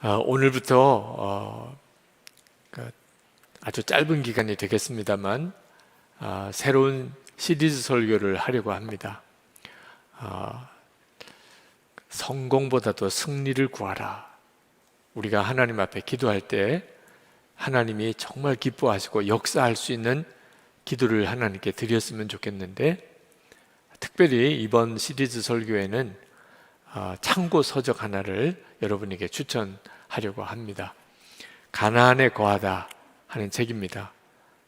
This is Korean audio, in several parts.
오늘부터 아주 짧은 기간이 되겠습니다만 새로운 시리즈 설교를 하려고 합니다. 성공보다도 승리를 구하라. 우리가 하나님 앞에 기도할 때 하나님이 정말 기뻐하시고 역사할 수 있는 기도를 하나님께 드렸으면 좋겠는데, 특별히 이번 시리즈 설교에는 참고 서적 하나를 여러분에게 추천하려고 합니다. 가나안에 거하다 하는 책입니다.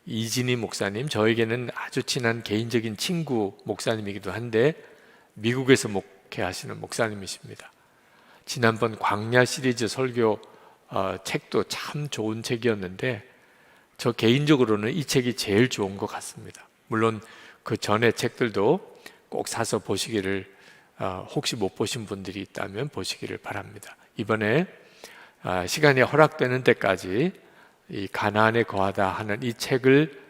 이진희 목사님, 저에게는 아주 친한 개인적인 친구 목사님이기도 한데 미국에서 목회하시는 목사님이십니다. 지난번 광야 시리즈 설교 책도 참 좋은 책이었는데 저 개인적으로는 이 책이 제일 좋은 것 같습니다. 물론 그 전에 책들도 꼭 사서 보시기를, 혹시 못 보신 분들이 있다면 보시기를 바랍니다. 이번에 시간이 허락되는 때까지 이 가나안에 거하다 하는 이 책을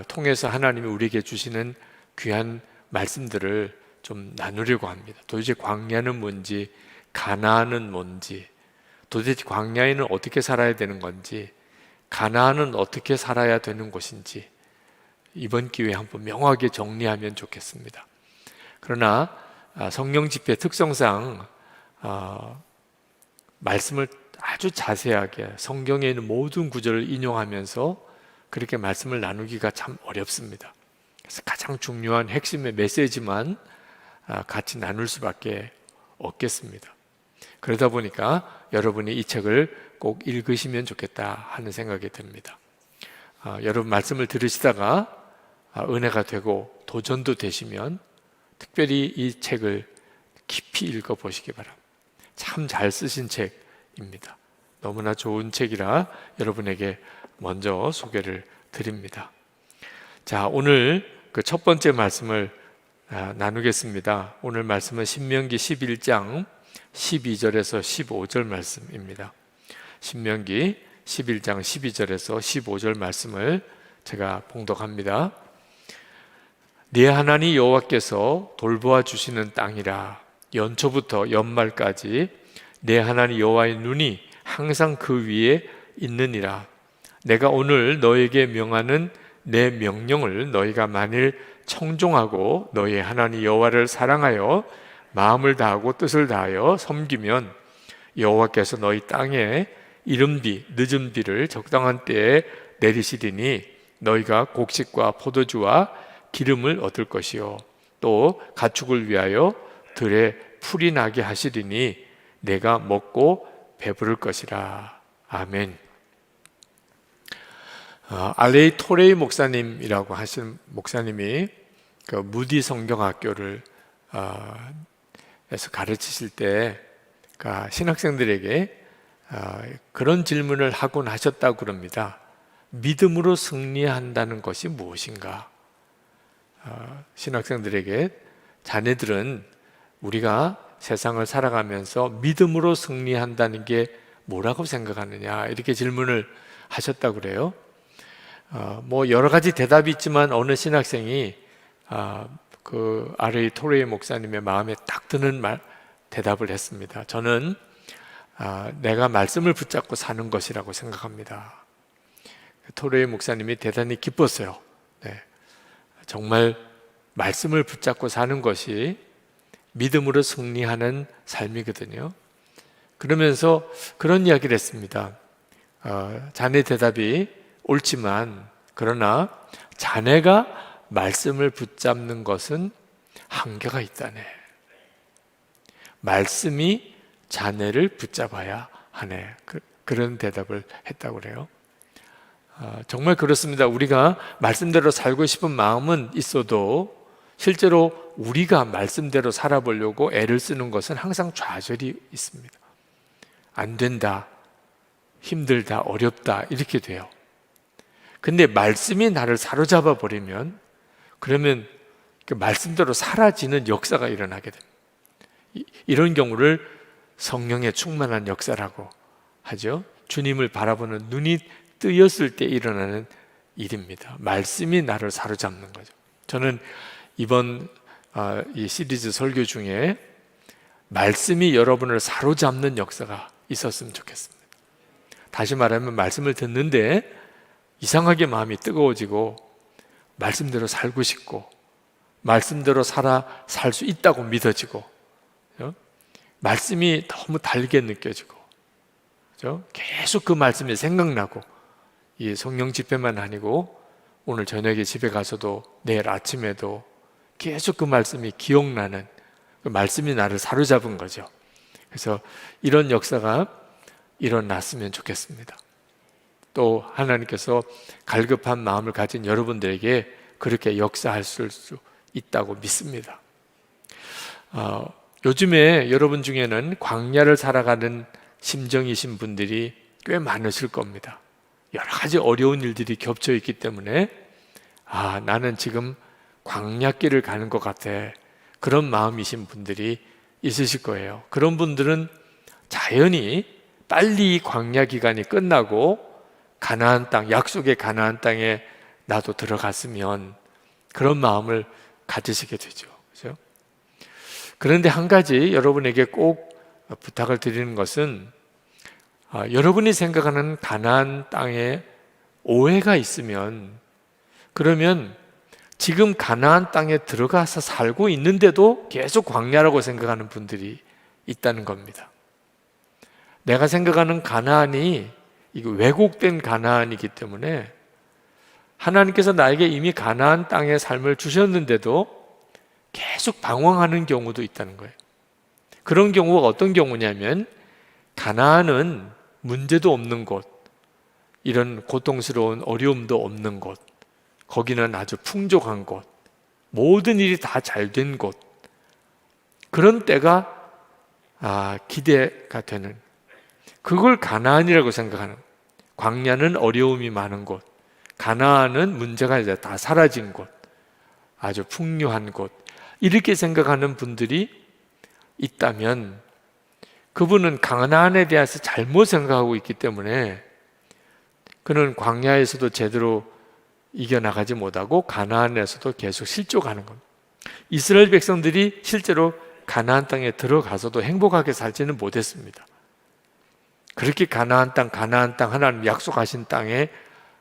통해서 하나님이 우리에게 주시는 귀한 말씀들을 좀 나누려고 합니다. 도대체 광야는 뭔지, 가나안은 뭔지, 도대체 광야에는 어떻게 살아야 되는 건지, 가나안은 어떻게 살아야 되는 곳인지 이번 기회에 한번 명확하게 정리하면 좋겠습니다. 그러나 성령 집회 특성상 말씀을 아주 자세하게 성경에 있는 모든 구절을 인용하면서 그렇게 말씀을 나누기가 참 어렵습니다. 그래서 가장 중요한 핵심의 메시지만 같이 나눌 수밖에 없겠습니다. 그러다 보니까 여러분이 이 책을 꼭 읽으시면 좋겠다 하는 생각이 듭니다. 여러분 말씀을 들으시다가 은혜가 되고 도전도 되시면 특별히 이 책을 깊이 읽어보시기 바랍니다. 참 잘 쓰신 책입니다. 너무나 좋은 책이라 여러분에게 먼저 소개를 드립니다. 자, 오늘 그 첫 번째 말씀을 나누겠습니다. 오늘 말씀은 신명기 11장 12절에서 15절 말씀입니다. 신명기 11장 12절에서 15절 말씀을 제가 봉독합니다. 네 하나님 여호와께서 돌보아 주시는 땅이라. 연초부터 연말까지 네 하나님 여호와의 눈이 항상 그 위에 있느니라. 내가 오늘 너에게 명하는 내 명령을 너희가 만일 청종하고 너희 하나님 여호와를 사랑하여 마음을 다하고 뜻을 다하여 섬기면 여호와께서 너희 땅에 이른비 늦은 비를 적당한 때에 내리시리니 너희가 곡식과 포도주와 기름을 얻을 것이요 또 가축을 위하여 들에 풀이 나게 하시리니 내가 먹고 배부를 것이라. 아멘. 알레이 토레이 목사님이라고 하시는 목사님이 그 무디 성경학교를 에서 가르치실 때 신학생들에게 그런 질문을 하곤 하셨다고 그럽니다. 믿음으로 승리한다는 것이 무엇인가? 신학생들에게 자네들은 우리가 세상을 살아가면서 믿음으로 승리한다는 게 뭐라고 생각하느냐, 이렇게 질문을 하셨다고 그래요. 뭐 여러 가지 대답이 있지만 어느 신학생이 그 아레이 토레이 목사님의 마음에 딱 드는 대답을 했습니다. 저는 내가 말씀을 붙잡고 사는 것이라고 생각합니다. 토레이 목사님이 대단히 기뻤어요. 네. 정말 말씀을 붙잡고 사는 것이 믿음으로 승리하는 삶이거든요. 그러면서 그런 이야기를 했습니다. 자네 대답이 옳지만 그러나 자네가 말씀을 붙잡는 것은 한계가 있다네. 말씀이 자네를 붙잡아야 하네. 그런 대답을 했다고 그래요. 정말 그렇습니다. 우리가 말씀대로 살고 싶은 마음은 있어도 실제로 우리가 말씀대로 살아보려고 애를 쓰는 것은 항상 좌절이 있습니다. 안 된다, 힘들다, 어렵다 이렇게 돼요. 근데 말씀이 나를 사로잡아 버리면 그러면 그 말씀대로 사라지는 역사가 일어나게 됩니다. 이런 경우를 성령의 충만한 역사라고 하죠. 주님을 바라보는 눈이 뜨였을 때 일어나는 일입니다. 말씀이 나를 사로잡는 거죠. 저는 이번 이 시리즈 설교 중에 말씀이 여러분을 사로잡는 역사가 있었으면 좋겠습니다. 다시 말하면 말씀을 듣는데 이상하게 마음이 뜨거워지고 말씀대로 살고 싶고 말씀대로 살 수 있다고 믿어지고, 그죠? 말씀이 너무 달게 느껴지고, 그죠? 계속 그 말씀이 생각나고, 이 성령 집회만 아니고 오늘 저녁에 집에 가서도 내일 아침에도 계속 그 말씀이 기억나는, 그 말씀이 나를 사로잡은 거죠. 그래서 이런 역사가 일어났으면 좋겠습니다. 또 하나님께서 갈급한 마음을 가진 여러분들에게 그렇게 역사할 수 있다고 믿습니다. 요즘에 여러분 중에는 광야를 살아가는 심정이신 분들이 꽤 많으실 겁니다. 여러 가지 어려운 일들이 겹쳐 있기 때문에 나는 지금 광야길을 가는 것 같아, 그런 마음이신 분들이 있으실 거예요. 그런 분들은 자연히 빨리 광야 기간이 끝나고 가나안 땅, 약속의 가나안 땅에 나도 들어갔으면, 그런 마음을 가지시게 되죠. 그렇죠? 그런데 한 가지 여러분에게 꼭 부탁을 드리는 것은, 여러분이 생각하는 가나안 땅에 오해가 있으면, 그러면 지금 가나안 땅에 들어가서 살고 있는데도 계속 광야라고 생각하는 분들이 있다는 겁니다. 내가 생각하는 가나안이 이거 왜곡된 가나안이기 때문에 하나님께서 나에게 이미 가나안 땅의 삶을 주셨는데도 계속 방황하는 경우도 있다는 거예요. 그런 경우가 어떤 경우냐면, 가나안은 문제도 없는 곳, 이런 고통스러운 어려움도 없는 곳, 거기는 아주 풍족한 곳, 모든 일이 다 잘 된 곳, 그런 때가 기대가 되는, 그걸 가나안이라고 생각하는, 광야는 어려움이 많은 곳, 가나안은 문제가 이제 다 사라진 곳, 아주 풍요한 곳, 이렇게 생각하는 분들이 있다면 그분은 가나안에 대해서 잘못 생각하고 있기 때문에 그는 광야에서도 제대로 이겨나가지 못하고 가나안에서도 계속 실족하는 겁니다. 이스라엘 백성들이 실제로 가나안 땅에 들어가서도 행복하게 살지는 못했습니다. 그렇게 가나안 땅 하나님 약속하신 땅에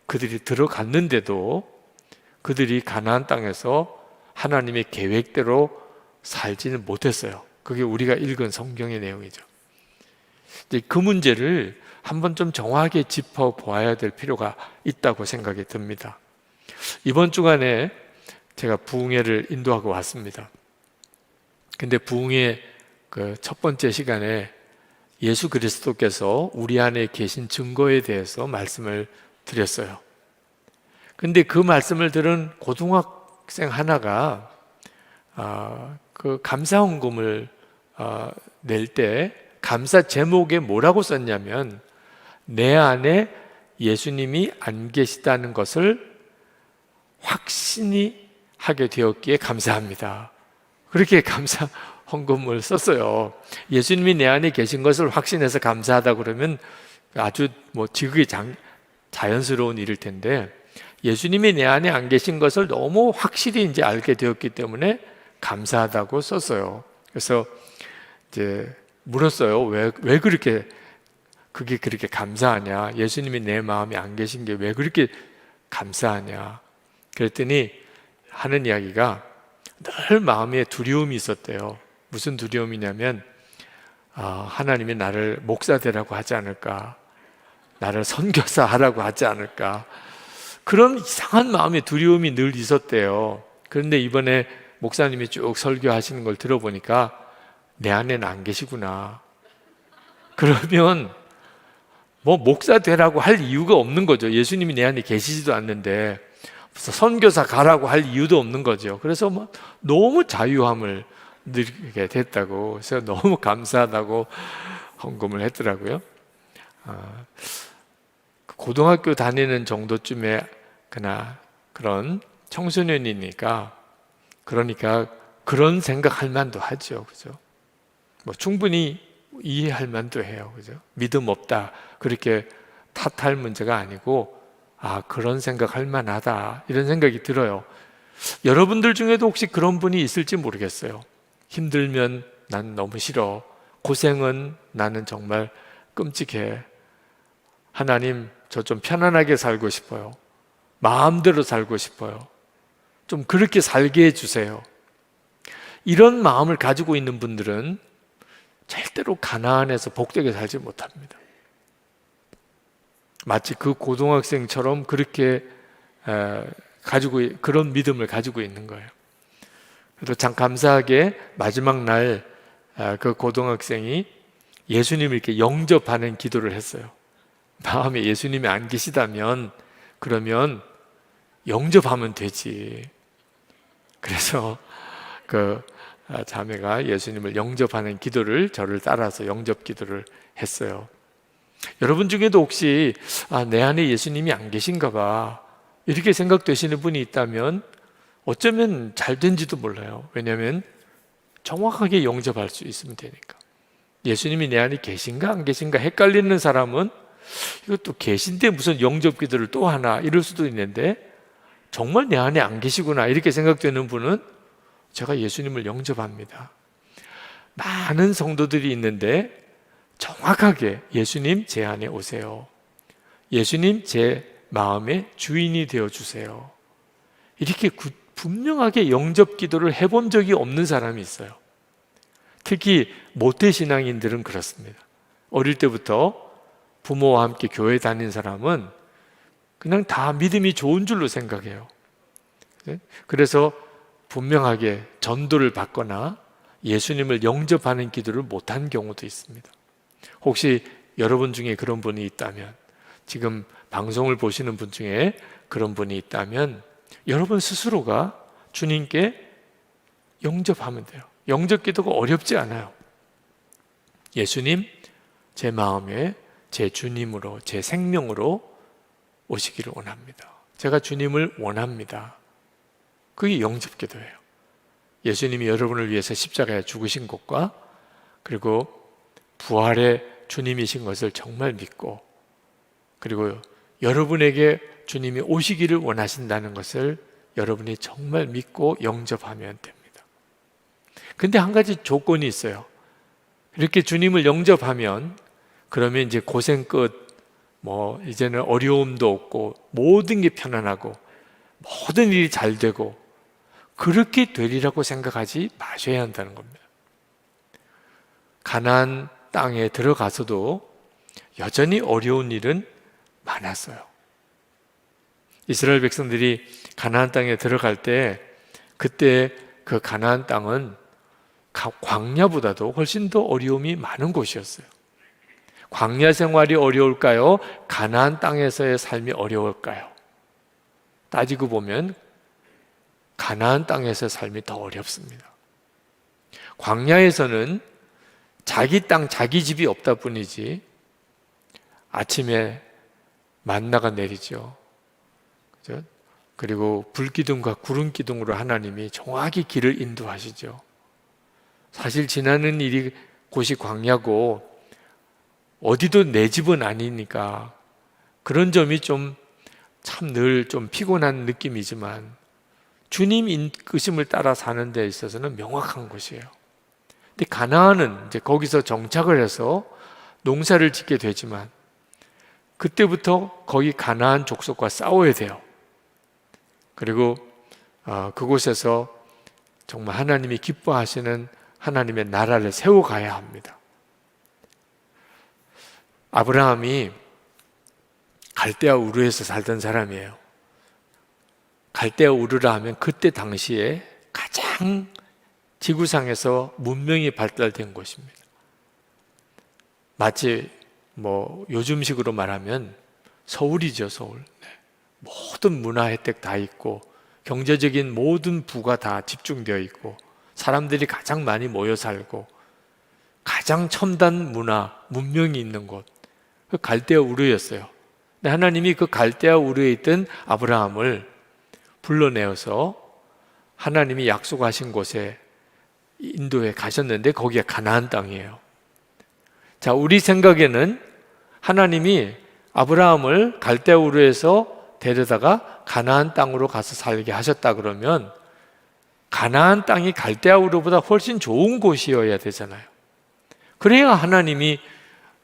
그들이 들어갔는데도 그들이 가나안 땅에서 하나님의 계획대로 살지는 못했어요. 그게 우리가 읽은 성경의 내용이죠. 이제 그 문제를 한번 좀 정확하게 짚어보아야 될 필요가 있다고 생각이 듭니다. 이번 주간에 제가 부흥회를 인도하고 왔습니다. 근데 부흥회 그 첫 번째 시간에 예수 그리스도께서 우리 안에 계신 증거에 대해서 말씀을 드렸어요. 근데 그 말씀을 들은 고등학생 하나가 그 감사 헌금을 낼 때 감사 제목에 뭐라고 썼냐면, 내 안에 예수님이 안 계시다는 것을 확신이 하게 되었기에 감사합니다. 그렇게 감사 헌금을 썼어요. 예수님이 내 안에 계신 것을 확신해서 감사하다 그러면 아주 지극히 자연스러운 일일 텐데, 예수님이 내 안에 안 계신 것을 너무 확실히 이제 알게 되었기 때문에 감사하다고 썼어요. 그래서 이제 물었어요. 왜 그렇게 그게 그렇게 감사하냐? 예수님이 내 마음에 안 계신 게 왜 그렇게 감사하냐? 그랬더니 하는 이야기가, 늘 마음에 두려움이 있었대요. 무슨 두려움이냐면 하나님이 나를 목사 되라고 하지 않을까, 나를 선교사 하라고 하지 않을까, 그런 이상한 마음의 두려움이 늘 있었대요. 그런데 이번에 목사님이 쭉 설교하시는 걸 들어보니까 내 안에는 안 계시구나. 그러면 목사 되라고 할 이유가 없는 거죠. 예수님이 내 안에 계시지도 않는데 선교사 가라고 할 이유도 없는 거죠. 그래서 너무 자유함을 느끼게 됐다고, 그래서 너무 감사하다고 헌금을 했더라고요. 고등학교 다니는 정도쯤에 그런 청소년이니까, 그러니까 그런 생각할 만도 하죠. 그죠? 충분히 이해할 만도 해요. 그죠? 믿음 없다, 그렇게 탓할 문제가 아니고, 그런 생각할 만하다, 이런 생각이 들어요. 여러분들 중에도 혹시 그런 분이 있을지 모르겠어요. 힘들면 난 너무 싫어, 고생은 나는 정말 끔찍해, 하나님, 저 좀 편안하게 살고 싶어요. 마음대로 살고 싶어요. 좀 그렇게 살게 해주세요. 이런 마음을 가지고 있는 분들은 절대로 가나안에서 복되게 살지 못합니다. 마치 그 고등학생처럼 그렇게 그런 믿음을 가지고 있는 거예요. 그래도 참 감사하게 마지막 날 그 고등학생이 예수님을 이렇게 영접하는 기도를 했어요. 마음에 예수님이 안 계시다면 그러면 영접하면 되지. 그래서 그 자매가 예수님을 영접하는 기도를 저를 따라서 영접 기도를 했어요. 여러분 중에도 혹시 내 안에 예수님이 안 계신가 봐 이렇게 생각되시는 분이 있다면 어쩌면 잘 된지도 몰라요. 왜냐하면 정확하게 영접할 수 있으면 되니까. 예수님이 내 안에 계신가 안 계신가 헷갈리는 사람은 이것도 계신데 무슨 영접 기도를 또 하나 이럴 수도 있는데, 정말 내 안에 안 계시구나 이렇게 생각되는 분은 제가 예수님을 영접합니다. 많은 성도들이 있는데 정확하게 예수님 제 안에 오세요. 예수님 제 마음의 주인이 되어주세요. 이렇게 분명하게 영접 기도를 해본 적이 없는 사람이 있어요. 특히 모태신앙인들은 그렇습니다. 어릴 때부터 부모와 함께 교회 다닌 사람은 그냥 다 믿음이 좋은 줄로 생각해요. 그래서 분명하게 전도를 받거나 예수님을 영접하는 기도를 못한 경우도 있습니다. 혹시 여러분 중에 그런 분이 있다면, 지금 방송을 보시는 분 중에 그런 분이 있다면 여러분 스스로가 주님께 영접하면 돼요. 영접 기도가 어렵지 않아요. 예수님, 제 마음에 제 주님으로, 제 생명으로 오시기를 원합니다. 제가 주님을 원합니다. 그게 영접 기도예요. 예수님이 여러분을 위해서 십자가에 죽으신 것과 그리고 부활의 주님이신 것을 정말 믿고, 그리고 여러분에게 주님이 오시기를 원하신다는 것을 여러분이 정말 믿고 영접하면 됩니다. 근데 한 가지 조건이 있어요. 이렇게 주님을 영접하면 그러면 이제 고생 끝, 이제는 어려움도 없고 모든 게 편안하고 모든 일이 잘 되고 그렇게 되리라고 생각하지 마셔야 한다는 겁니다. 가나안 땅에 들어가서도 여전히 어려운 일은 많았어요. 이스라엘 백성들이 가나안 땅에 들어갈 때 그때 그 가나안 땅은 광야보다도 훨씬 더 어려움이 많은 곳이었어요. 광야 생활이 어려울까요? 가나안 땅에서의 삶이 어려울까요? 따지고 보면 가나안 땅에서의 삶이 더 어렵습니다. 광야에서는 자기 땅, 자기 집이 없다 뿐이지 아침에 만나가 내리죠. 그죠? 그리고 불기둥과 구름기둥으로 하나님이 정확히 길을 인도하시죠. 사실 지나는 곳이 광야고 어디도 내 집은 아니니까 그런 점이 좀 참 늘 좀 피곤한 느낌이지만 주님 이끄심을 따라 사는 데 있어서는 명확한 곳이에요. 근데 가나안은 이제 거기서 정착을 해서 농사를 짓게 되지만 그때부터 거기 가나안 족속과 싸워야 돼요. 그리고 그곳에서 정말 하나님이 기뻐하시는 하나님의 나라를 세워가야 합니다. 아브라함이 갈대아 우르에서 살던 사람이에요. 갈대아 우르라 하면 그때 당시에 가장 지구상에서 문명이 발달된 곳입니다. 마치 요즘식으로 말하면 서울이죠, 서울. 네. 모든 문화 혜택 다 있고 경제적인 모든 부가 다 집중되어 있고 사람들이 가장 많이 모여 살고 가장 첨단 문명이 있는 곳, 그 갈대아 우르였어요. 근데 하나님이 그 갈대아 우르에 있던 아브라함을 불러내어서 하나님이 약속하신 곳에 인도에 가셨는데 거기가 가나안 땅이에요. 자, 우리 생각에는 하나님이 아브라함을 갈대아 우르에서 데려다가 가나안 땅으로 가서 살게 하셨다 그러면 가나안 땅이 갈대아 우르보다 훨씬 좋은 곳이어야 되잖아요. 그래야 하나님이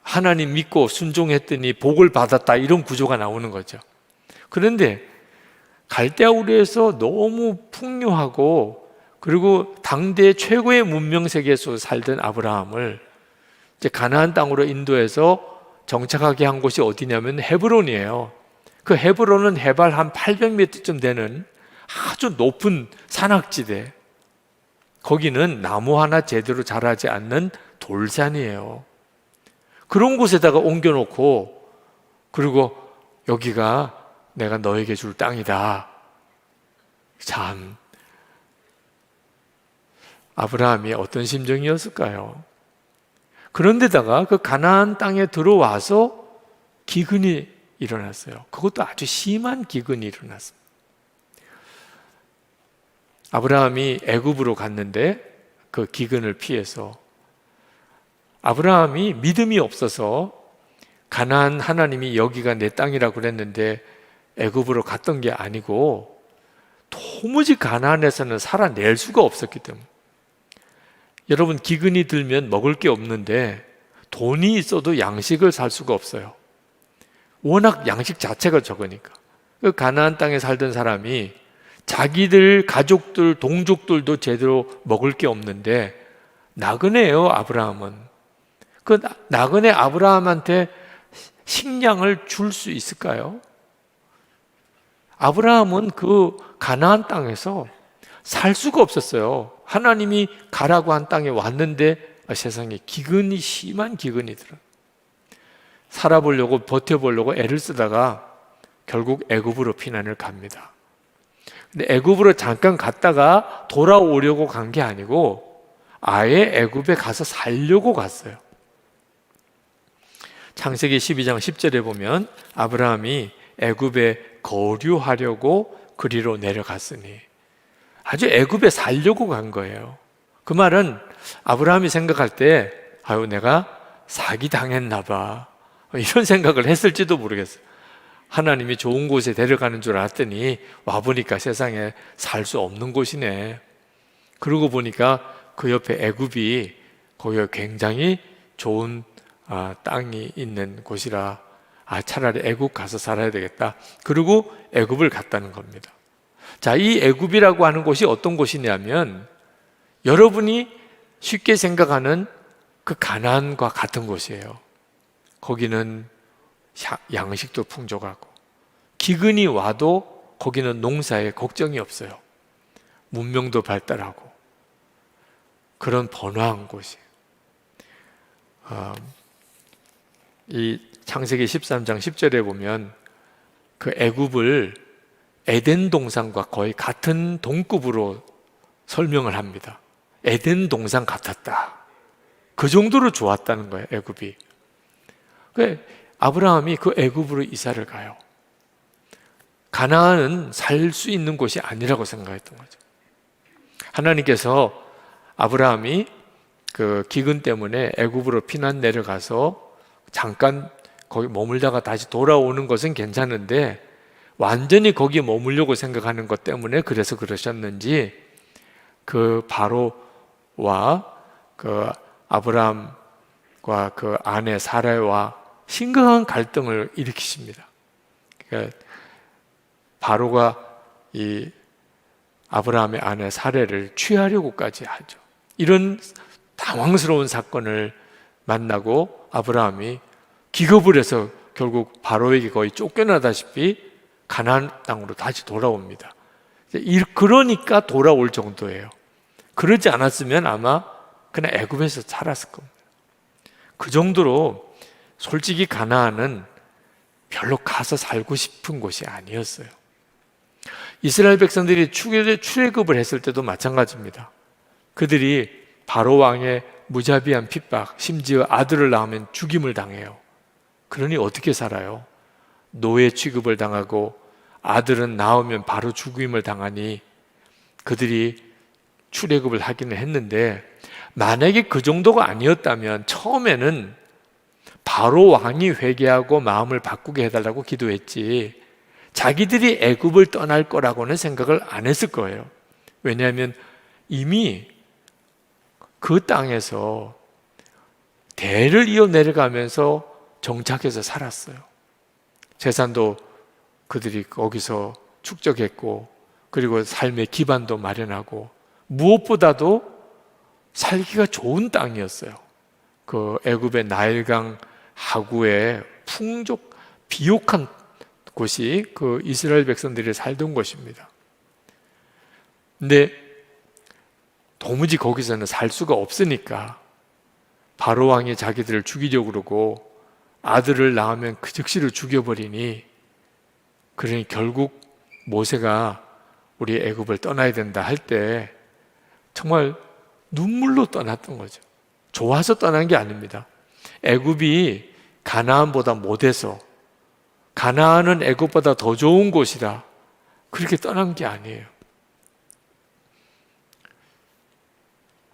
하나님 믿고 순종했더니 복을 받았다, 이런 구조가 나오는 거죠. 그런데 갈대아 우르에서 너무 풍요하고 그리고 당대 최고의 문명 세계에서 살던 아브라함을 이제 가나안 땅으로 인도해서 정착하게 한 곳이 어디냐면 헤브론이에요. 그 헤브론은 해발 한 800m쯤 되는 아주 높은 산악지대, 거기는 나무 하나 제대로 자라지 않는 돌산이에요. 그런 곳에다가 옮겨놓고, 그리고 여기가 내가 너에게 줄 땅이다. 참, 아브라함이 어떤 심정이었을까요? 그런데다가 그 가나안 땅에 들어와서 기근이 일어났어요. 그것도 아주 심한 기근이 일어났습니다. 아브라함이 애굽으로 갔는데 그 기근을 피해서, 아브라함이 믿음이 없어서 가나안 하나님이 여기가 내 땅이라고 그랬는데 애굽으로 갔던 게 아니고, 도무지 가나안에서는 살아낼 수가 없었기 때문에. 여러분, 기근이 들면 먹을 게 없는데 돈이 있어도 양식을 살 수가 없어요. 워낙 양식 자체가 적으니까. 그 가나안 땅에 살던 사람이 자기들 가족들 동족들도 제대로 먹을 게 없는데 나그네예요. 아브라함은. 그 나그네 아브라함한테 식량을 줄 수 있을까요? 아브라함은 그 가나안 땅에서 살 수가 없었어요. 하나님이 가라고 한 땅에 왔는데 세상에 기근이, 심한 기근이 들어요. 살아보려고, 버텨보려고 애를 쓰다가 결국 애굽으로 피난을 갑니다. 근데 애굽으로 잠깐 갔다가 돌아오려고 간 게 아니고 아예 애굽에 가서 살려고 갔어요. 창세기 12장 10절에 보면 아브라함이 애굽에 거류하려고 그리로 내려갔으니, 아주 애굽에 살려고 간 거예요. 그 말은 아브라함이 생각할 때 아유, 내가 사기당했나 봐, 이런 생각을 했을지도 모르겠어요. 하나님이 좋은 곳에 데려가는 줄 알았더니 와보니까 세상에 살 수 없는 곳이네. 그러고 보니까 그 옆에 애굽이, 거기가 굉장히 좋은 땅이 있는 곳이라 차라리 애굽 가서 살아야 되겠다. 그리고 애굽을 갔다는 겁니다. 자, 이 애굽이라고 하는 곳이 어떤 곳이냐면 여러분이 쉽게 생각하는 그 가나안과 같은 곳이에요. 거기는 양식도 풍족하고 기근이 와도 거기는 농사에 걱정이 없어요. 문명도 발달하고 그런 번화한 곳이에요. 이 창세기 13장 10절에 보면 그 애굽을 에덴 동산과 거의 같은 동급으로 설명을 합니다. 에덴 동산 같았다. 그 정도로 좋았다는 거예요, 애굽이. 아브라함이 그 애굽으로 이사를 가요. 가나안은 살 수 있는 곳이 아니라고 생각했던 거죠. 하나님께서 아브라함이 그 기근 때문에 애굽으로 피난 내려가서 잠깐 거기 머물다가 다시 돌아오는 것은 괜찮은데 완전히 거기에 머물려고 생각하는 것 때문에 그래서 그러셨는지 그 바로와 그 아브라함과 그 아내 사라와 심각한 갈등을 일으키십니다. 그러니까 바로가 이 아브라함의 아내 사라를 취하려고까지 하죠. 이런 당황스러운 사건을 만나고 아브라함이 기겁을 해서 결국 바로에게 거의 쫓겨나다시피 가나안 땅으로 다시 돌아옵니다. 그러니까 돌아올 정도예요. 그러지 않았으면 아마 그냥 애굽에서 살았을 겁니다. 그 정도로 솔직히 가나안은 별로 가서 살고 싶은 곳이 아니었어요. 이스라엘 백성들이 출애굽을 했을 때도 마찬가지입니다. 그들이 바로 왕의 무자비한 핍박, 심지어 아들을 낳으면 죽임을 당해요. 그러니 어떻게 살아요? 노예 취급을 당하고 아들은 낳으면 바로 죽임을 당하니 그들이 출애굽을 하기는 했는데, 만약에 그 정도가 아니었다면 처음에는 바로 왕이 회개하고 마음을 바꾸게 해달라고 기도했지 자기들이 애굽을 떠날 거라고는 생각을 안 했을 거예요. 왜냐하면 이미 그 땅에서 대를 이어 내려가면서 정착해서 살았어요. 재산도 그들이 거기서 축적했고, 그리고 삶의 기반도 마련하고, 무엇보다도 살기가 좋은 땅이었어요. 그 애굽의 나일강 하구에 비옥한 곳이 그 이스라엘 백성들이 살던 곳입니다. 근데 도무지 거기서는 살 수가 없으니까 바로 왕이 자기들을 죽이려고 그러고, 아들을 낳으면 그 즉시로 죽여버리니, 그러니 결국 모세가 우리 애굽을 떠나야 된다 할 때 정말 눈물로 떠났던 거죠. 좋아서 떠난 게 아닙니다. 애굽이 가나안보다 못해서, 가나안은 애굽보다 더 좋은 곳이다, 그렇게 떠난 게 아니에요.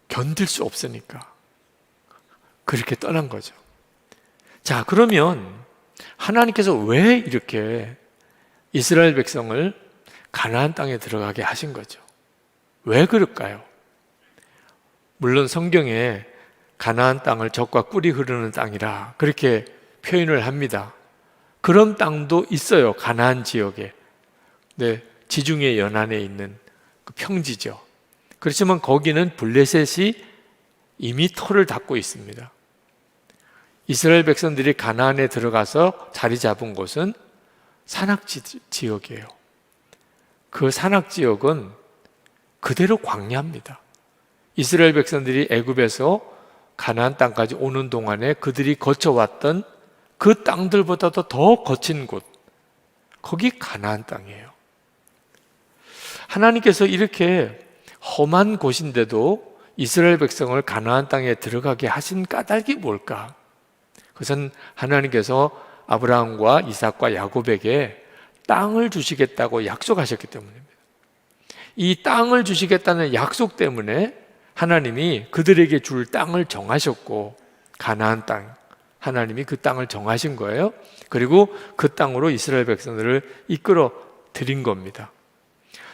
견딜 수 없으니까 그렇게 떠난 거죠. 자, 그러면 하나님께서 왜 이렇게 이스라엘 백성을 가나안 땅에 들어가게 하신 거죠? 왜 그럴까요? 물론 성경에 가나안 땅을 젖과 꿀이 흐르는 땅이라 그렇게 표현을 합니다. 그런 땅도 있어요, 가나안 지역에. 네, 지중해 연안에 있는 그 평지죠. 그렇지만 거기는 블레셋이 이미 터를 닦고 있습니다. 이스라엘 백성들이 가나안에 들어가서 자리 잡은 곳은 산악지역이에요. 그 산악지역은 그대로 광야입니다. 이스라엘 백성들이 애굽에서 가나안 땅까지 오는 동안에 그들이 거쳐왔던 그 땅들보다도 더 거친 곳, 거기 가나안 땅이에요. 하나님께서 이렇게 험한 곳인데도 이스라엘 백성을 가나안 땅에 들어가게 하신 까닭이 뭘까? 그것은 하나님께서 아브라함과 이삭과 야곱에게 땅을 주시겠다고 약속하셨기 때문입니다. 이 땅을 주시겠다는 약속 때문에 하나님이 그들에게 줄 땅을 정하셨고, 가나안 땅, 하나님이 그 땅을 정하신 거예요. 그리고 그 땅으로 이스라엘 백성들을 이끌어 드린 겁니다.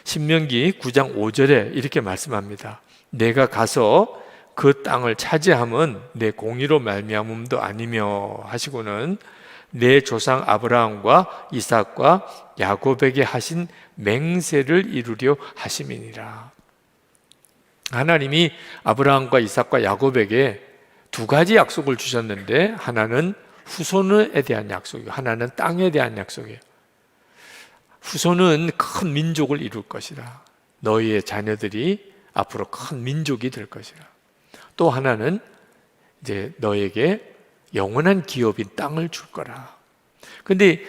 신명기 9장 5절에 이렇게 말씀합니다. 내가 가서 그 땅을 차지함은 내 공의로 말미암음도 아니며 하시고는 내 조상 아브라함과 이삭과 야곱에게 하신 맹세를 이루려 하심이니라. 하나님이 아브라함과 이삭과 야곱에게 두 가지 약속을 주셨는데, 하나는 후손에 대한 약속이고 하나는 땅에 대한 약속이에요. 후손은 큰 민족을 이룰 것이라. 너희의 자녀들이 앞으로 큰 민족이 될 것이라. 또 하나는 이제 너에게 영원한 기업인 땅을 줄 거라. 근데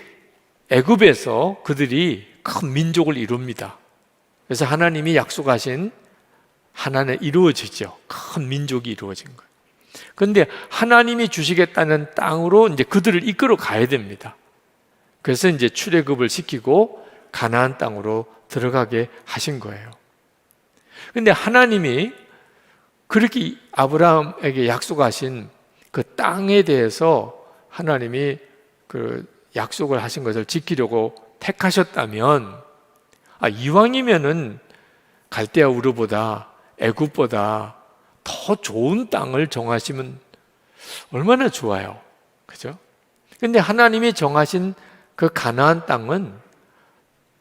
애굽에서 그들이 큰 민족을 이룹니다. 그래서 하나님이 약속하신 하나는 이루어지죠. 큰 민족이 이루어진 거예요. 그런데 하나님이 주시겠다는 땅으로 이제 그들을 이끌어 가야 됩니다. 그래서 이제 출애굽을 시키고 가나안 땅으로 들어가게 하신 거예요. 그런데 하나님이 그렇게 아브라함에게 약속하신 그 땅에 대해서 하나님이 그 약속을 하신 것을 지키려고 택하셨다면, 이왕이면은 갈대아 우르보다 애굽보다 더 좋은 땅을 정하시면 얼마나 좋아요, 그죠? 근데 하나님이 정하신 그 가나안 땅은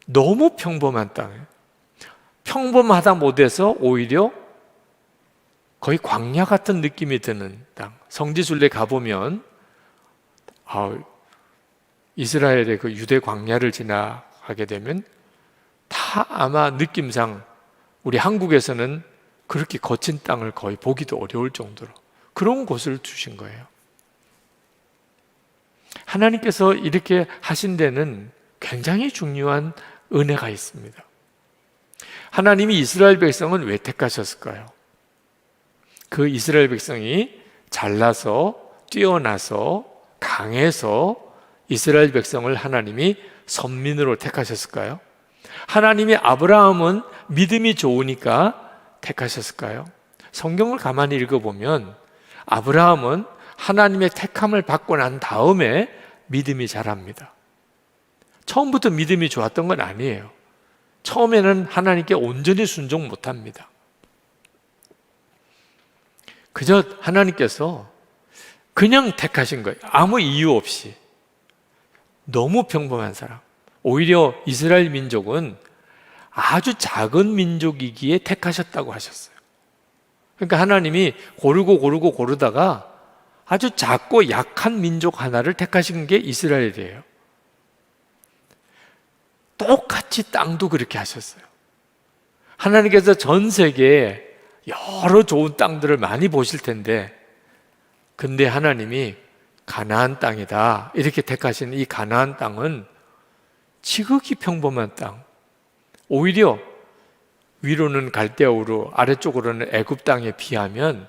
너무 평범한 땅이에요. 평범하다 못해서 오히려 거의 광야 같은 느낌이 드는 땅. 성지순례 가보면 이스라엘의 그 유대 광야를 지나가게 되면 다 아마 느낌상 우리 한국에서는 그렇게 거친 땅을 거의 보기도 어려울 정도로 그런 곳을 주신 거예요. 하나님께서 이렇게 하신 데는 굉장히 중요한 은혜가 있습니다. 하나님이 이스라엘 백성은 왜 택하셨을까요? 그 이스라엘 백성이 잘나서 뛰어나서 강해서 이스라엘 백성을 하나님이 선민으로 택하셨을까요? 하나님이 아브라함은 믿음이 좋으니까 택하셨을까요? 성경을 가만히 읽어보면 아브라함은 하나님의 택함을 받고 난 다음에 믿음이 자랍니다. 처음부터 믿음이 좋았던 건 아니에요. 처음에는 하나님께 온전히 순종 못합니다. 그저 하나님께서 그냥 택하신 거예요. 아무 이유 없이. 너무 평범한 사람. 오히려 이스라엘 민족은 아주 작은 민족이기에 택하셨다고 하셨어요. 그러니까 하나님이 고르다가 아주 작고 약한 민족 하나를 택하신 게 이스라엘이에요. 똑같이 땅도 그렇게 하셨어요. 하나님께서 전 세계에 여러 좋은 땅들을 많이 보실 텐데, 근데 하나님이 가나안 땅이다 이렇게 택하신 이 가나안 땅은 지극히 평범한 땅, 오히려 위로는 갈대아우르, 아래쪽으로는 애굽 땅에 비하면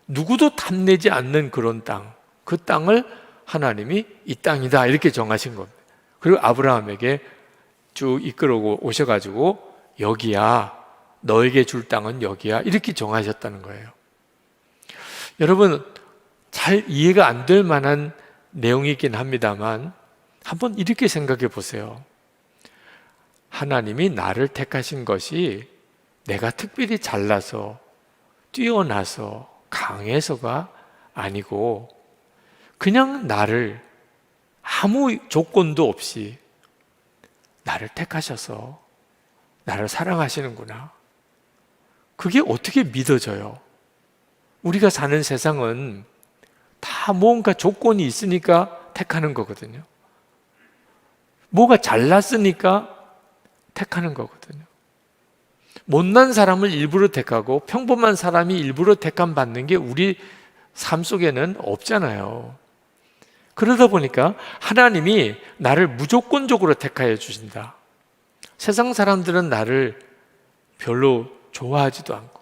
누구도 탐내지 않는 그런 땅, 그 땅을 하나님이 이 땅이다 이렇게 정하신 겁니다. 그리고 아브라함에게 쭉 이끌어 오셔가지고 여기야, 너에게 줄 땅은 여기야 이렇게 정하셨다는 거예요. 여러분, 잘 이해가 안 될 만한 내용이긴 합니다만 한번 이렇게 생각해 보세요. 하나님이 나를 택하신 것이 내가 특별히 잘나서 뛰어나서 강해서가 아니고 그냥 나를 아무 조건도 없이 나를 택하셔서 나를 사랑하시는구나. 그게 어떻게 믿어져요? 우리가 사는 세상은 다 뭔가 조건이 있으니까 택하는 거거든요. 뭐가 잘났으니까 택하는 거거든요. 못난 사람을 일부러 택하고 평범한 사람이 일부러 택함 받는 게 우리 삶 속에는 없잖아요. 그러다 보니까 하나님이 나를 무조건적으로 택하여 주신다. 세상 사람들은 나를 별로 좋아하지도 않고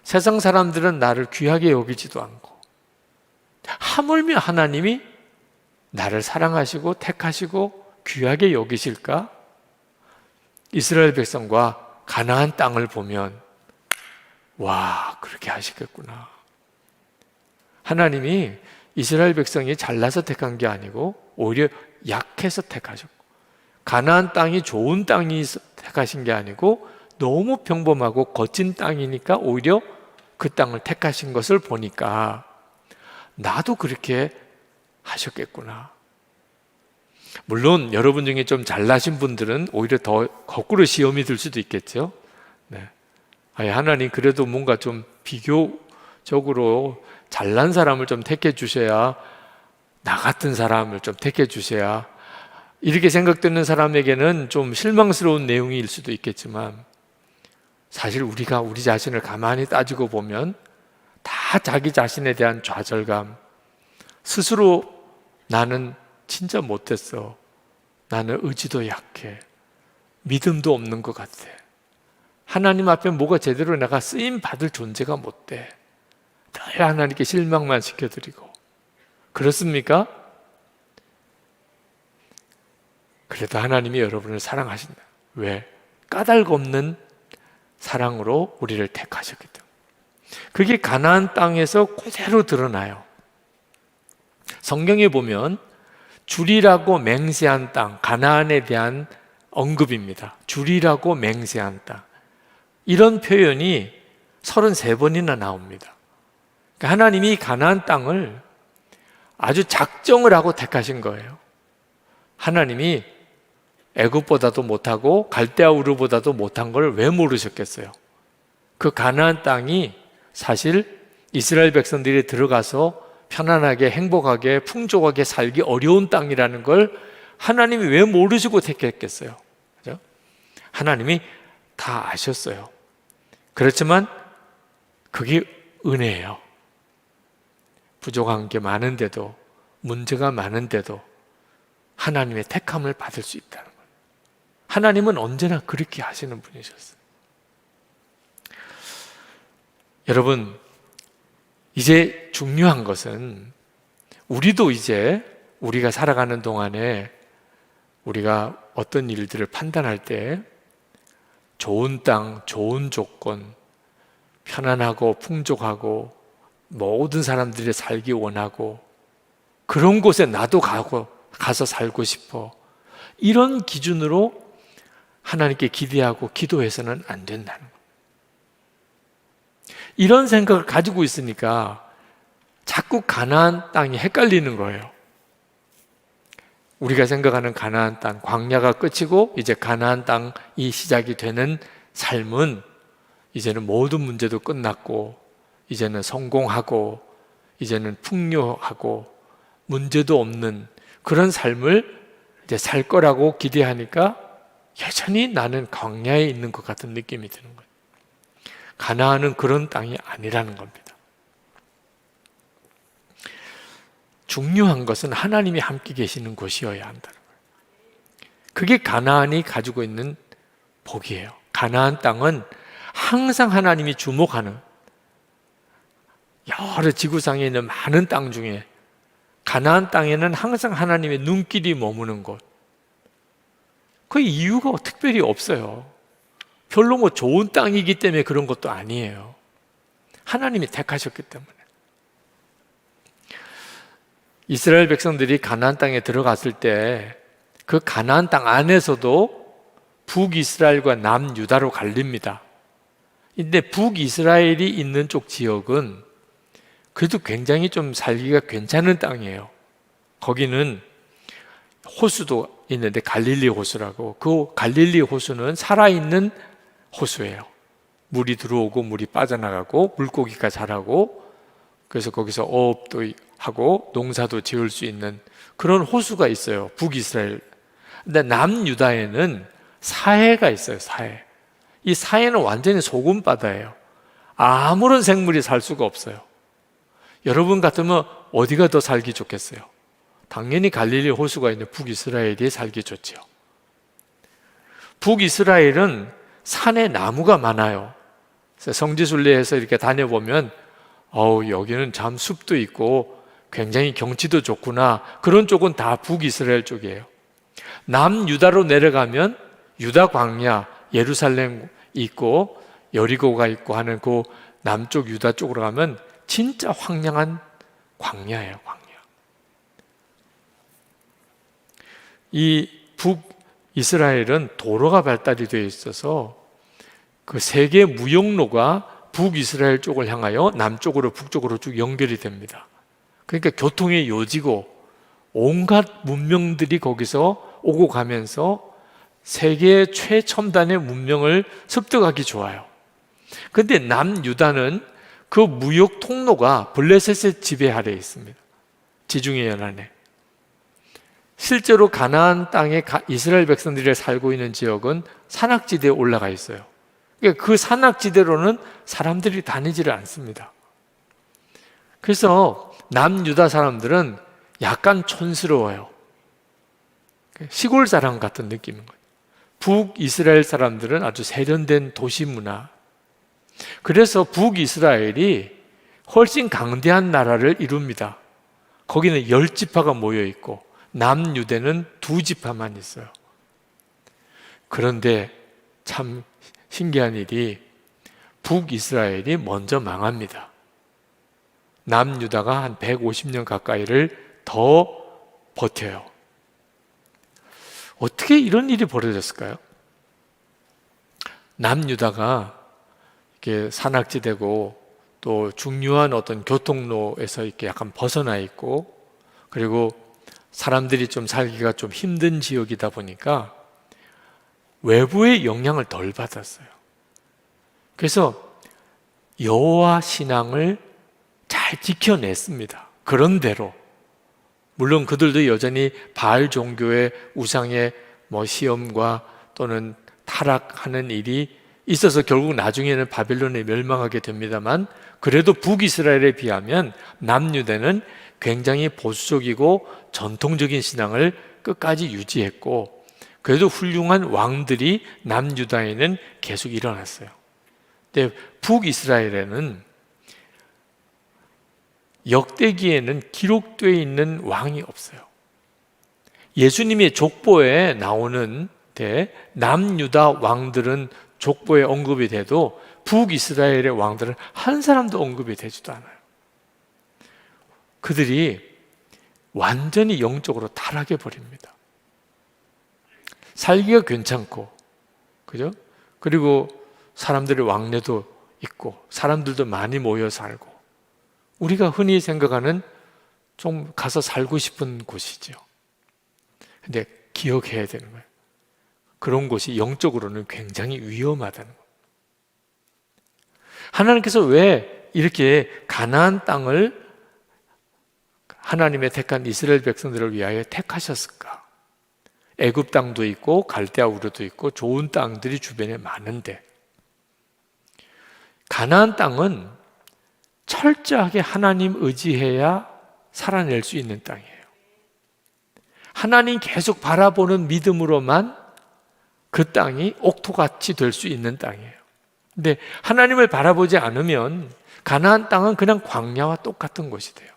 세상 사람들은 나를 귀하게 여기지도 않고 하물며 하나님이 나를 사랑하시고 택하시고 귀하게 여기실까? 이스라엘 백성과 가나안 땅을 보면 와, 그렇게 하시겠구나. 하나님이 이스라엘 백성이 잘나서 택한 게 아니고 오히려 약해서 택하셨고, 가나안 땅이 좋은 땅이 택하신 게 아니고 너무 평범하고 거친 땅이니까 오히려 그 땅을 택하신 것을 보니까 나도 그렇게 하셨겠구나. 물론 여러분 중에 좀 잘나신 분들은 오히려 더 거꾸로 시험이 들 수도 있겠죠. 네. 아니, 하나님 그래도 뭔가 좀 비교적으로 잘난 사람을 좀 택해 주셔야, 나 같은 사람을 좀 택해 주셔야, 이렇게 생각되는 사람에게는 좀 실망스러운 내용일 수도 있겠지만 사실 우리가 우리 자신을 가만히 따지고 보면 다 자기 자신에 대한 좌절감, 스스로 나는 진짜 못됐어, 나는 의지도 약해, 믿음도 없는 것 같아, 하나님 앞에 뭐가 제대로 내가 쓰임 받을 존재가 못 돼, 늘 하나님께 실망만 시켜드리고, 그렇습니까? 그래도 하나님이 여러분을 사랑하신다. 왜? 까닭 없는 사랑으로 우리를 택하셨기 때문에. 그게 가나안 땅에서 그대로 드러나요. 성경에 보면 주리라고 맹세한 땅, 가나안에 대한 언급입니다. 주리라고 맹세한 땅, 이런 표현이 33번이나 나옵니다. 그러니까 하나님이 가나안 땅을 아주 작정을 하고 택하신 거예요. 하나님이 애굽보다도 못하고 갈대아우르보다도 못한 걸 왜 모르셨겠어요? 그 가나안 땅이 사실 이스라엘 백성들이 들어가서 편안하게 행복하게 풍족하게 살기 어려운 땅이라는 걸 하나님이 왜 모르시고 택했겠어요? 그죠? 하나님이 다 아셨어요. 그렇지만 그게 은혜예요. 부족한 게 많은데도, 문제가 많은데도 하나님의 택함을 받을 수 있다는 거예요. 하나님은 언제나 그렇게 하시는 분이셨어요. 여러분, 이제 중요한 것은 우리도 이제 우리가 살아가는 동안에 우리가 어떤 일들을 판단할 때 좋은 땅, 좋은 조건, 편안하고 풍족하고 모든 사람들이 살기 원하고 그런 곳에 나도 가서 살고 싶어, 이런 기준으로 하나님께 기대하고 기도해서는 안 된다는 거예요. 이런 생각을 가지고 있으니까 자꾸 가나안 땅이 헷갈리는 거예요. 우리가 생각하는 가나안 땅, 광야가 끝이고 이제 가나안 땅이 시작이 되는 삶은 이제는 모든 문제도 끝났고 이제는 성공하고 이제는 풍요하고 문제도 없는 그런 삶을 이제 살 거라고 기대하니까 여전히 나는 광야에 있는 것 같은 느낌이 드는 거예요. 가나안은 그런 땅이 아니라는 겁니다. 중요한 것은 하나님이 함께 계시는 곳이어야 한다는 거예요. 그게 가나안이 가지고 있는 복이에요. 가나안 땅은 항상 하나님이 주목하는 여러 지구상에 있는 많은 땅 중에 가나안 땅에는 항상 하나님의 눈길이 머무는 곳. 그 이유가 특별히 없어요. 별로 뭐 좋은 땅이기 때문에 그런 것도 아니에요. 하나님이 택하셨기 때문에. 이스라엘 백성들이 가나안 땅에 들어갔을 때 그 가나안 땅 안에서도 북이스라엘과 남유다로 갈립니다. 근데 북이스라엘이 있는 쪽 지역은 그래도 굉장히 좀 살기가 괜찮은 땅이에요. 거기는 호수도 있는데 갈릴리 호수라고, 그 갈릴리 호수는 살아있는 호수예요. 물이 들어오고 물이 빠져나가고 물고기가 자라고, 그래서 거기서 어업도 하고 농사도 지을 수 있는 그런 호수가 있어요, 북이스라엘. 근데 남유다에는 사해가 있어요. 사해. 이 사해는 완전히 소금바다예요. 아무런 생물이 살 수가 없어요. 여러분 같으면 어디가 더 살기 좋겠어요? 당연히 갈릴리 호수가 있는 북이스라엘이 살기 좋죠. 북이스라엘은 산에 나무가 많아요. 성지순례에서 이렇게 다녀보면 여기는 참 숲도 있고 굉장히 경치도 좋구나. 그런 쪽은 다 북이스라엘 쪽이에요. 남유다로 내려가면 유다 광야, 예루살렘 있고 여리고가 있고 하는 그 남쪽 유다 쪽으로 가면 진짜 황량한 광야예요, 광야. 이 북이스라엘은 도로가 발달이 되어 있어서 그 세계 무역로가 북이스라엘 쪽을 향하여 남쪽으로 북쪽으로 쭉 연결이 됩니다. 그러니까 교통의 요지고 온갖 문명들이 거기서 오고 가면서 세계 최첨단의 문명을 습득하기 좋아요. 그런데 남유다는 그 무역 통로가 블레셋의 지배 아래에 있습니다. 지중해 연안에. 실제로 가나안 땅에 이스라엘 백성들이 살고 있는 지역은 산악지대에 올라가 있어요. 그러니까 그 산악지대로는 사람들이 다니지를 않습니다. 그래서 남유다 사람들은 약간 촌스러워요. 시골 사람 같은 느낌인 거예요. 북이스라엘 사람들은 아주 세련된 도시 문화. 그래서 북이스라엘이 훨씬 강대한 나라를 이룹니다. 거기는 10지파가 모여 있고 남유대는 2지파만 있어요. 그런데 참 신기한 일이 북이스라엘이 먼저 망합니다. 남유다가 한 150년 가까이를 더 버텨요. 어떻게 이런 일이 벌어졌을까요? 남유다가 이렇게 산악지대고 또 중요한 어떤 교통로에서 이렇게 약간 벗어나 있고, 그리고 사람들이 좀 살기가 좀 힘든 지역이다 보니까 외부의 영향을 덜 받았어요. 그래서 여호와 신앙을 잘 지켜냈습니다. 그런대로 물론 그들도 여전히 바알 종교의 우상의 시험과 또는 타락하는 일이 있어서 결국 나중에는 바벨론에 멸망하게 됩니다만, 그래도 북이스라엘에 비하면 남유대는 굉장히 보수적이고 전통적인 신앙을 끝까지 유지했고, 그래도 훌륭한 왕들이 남유다에는 계속 일어났어요. 근데 북이스라엘에는 역대기에는 기록되어 있는 왕이 없어요. 예수님의 족보에 나오는 남유다 왕들은 족보에 언급이 돼도 북이스라엘의 왕들은 한 사람도 언급이 되지도 않아요. 그들이 완전히 영적으로 타락해 버립니다. 살기가 괜찮고, 그죠? 그리고 사람들의 왕래도 있고, 사람들도 많이 모여 살고, 우리가 흔히 생각하는 좀 가서 살고 싶은 곳이죠. 근데 기억해야 되는 거예요. 그런 곳이 영적으로는 굉장히 위험하다는 거예요. 하나님께서 왜 이렇게 가나안 땅을 하나님의 택한 이스라엘 백성들을 위하여 택하셨을까? 애굽 땅도 있고 갈대아 우르도 있고 좋은 땅들이 주변에 많은데, 가나안 땅은 철저하게 하나님 의지해야 살아낼 수 있는 땅이에요. 하나님 계속 바라보는 믿음으로만 그 땅이 옥토같이 될 수 있는 땅이에요. 근데 하나님을 바라보지 않으면 가나안 땅은 그냥 광야와 똑같은 곳이 돼요.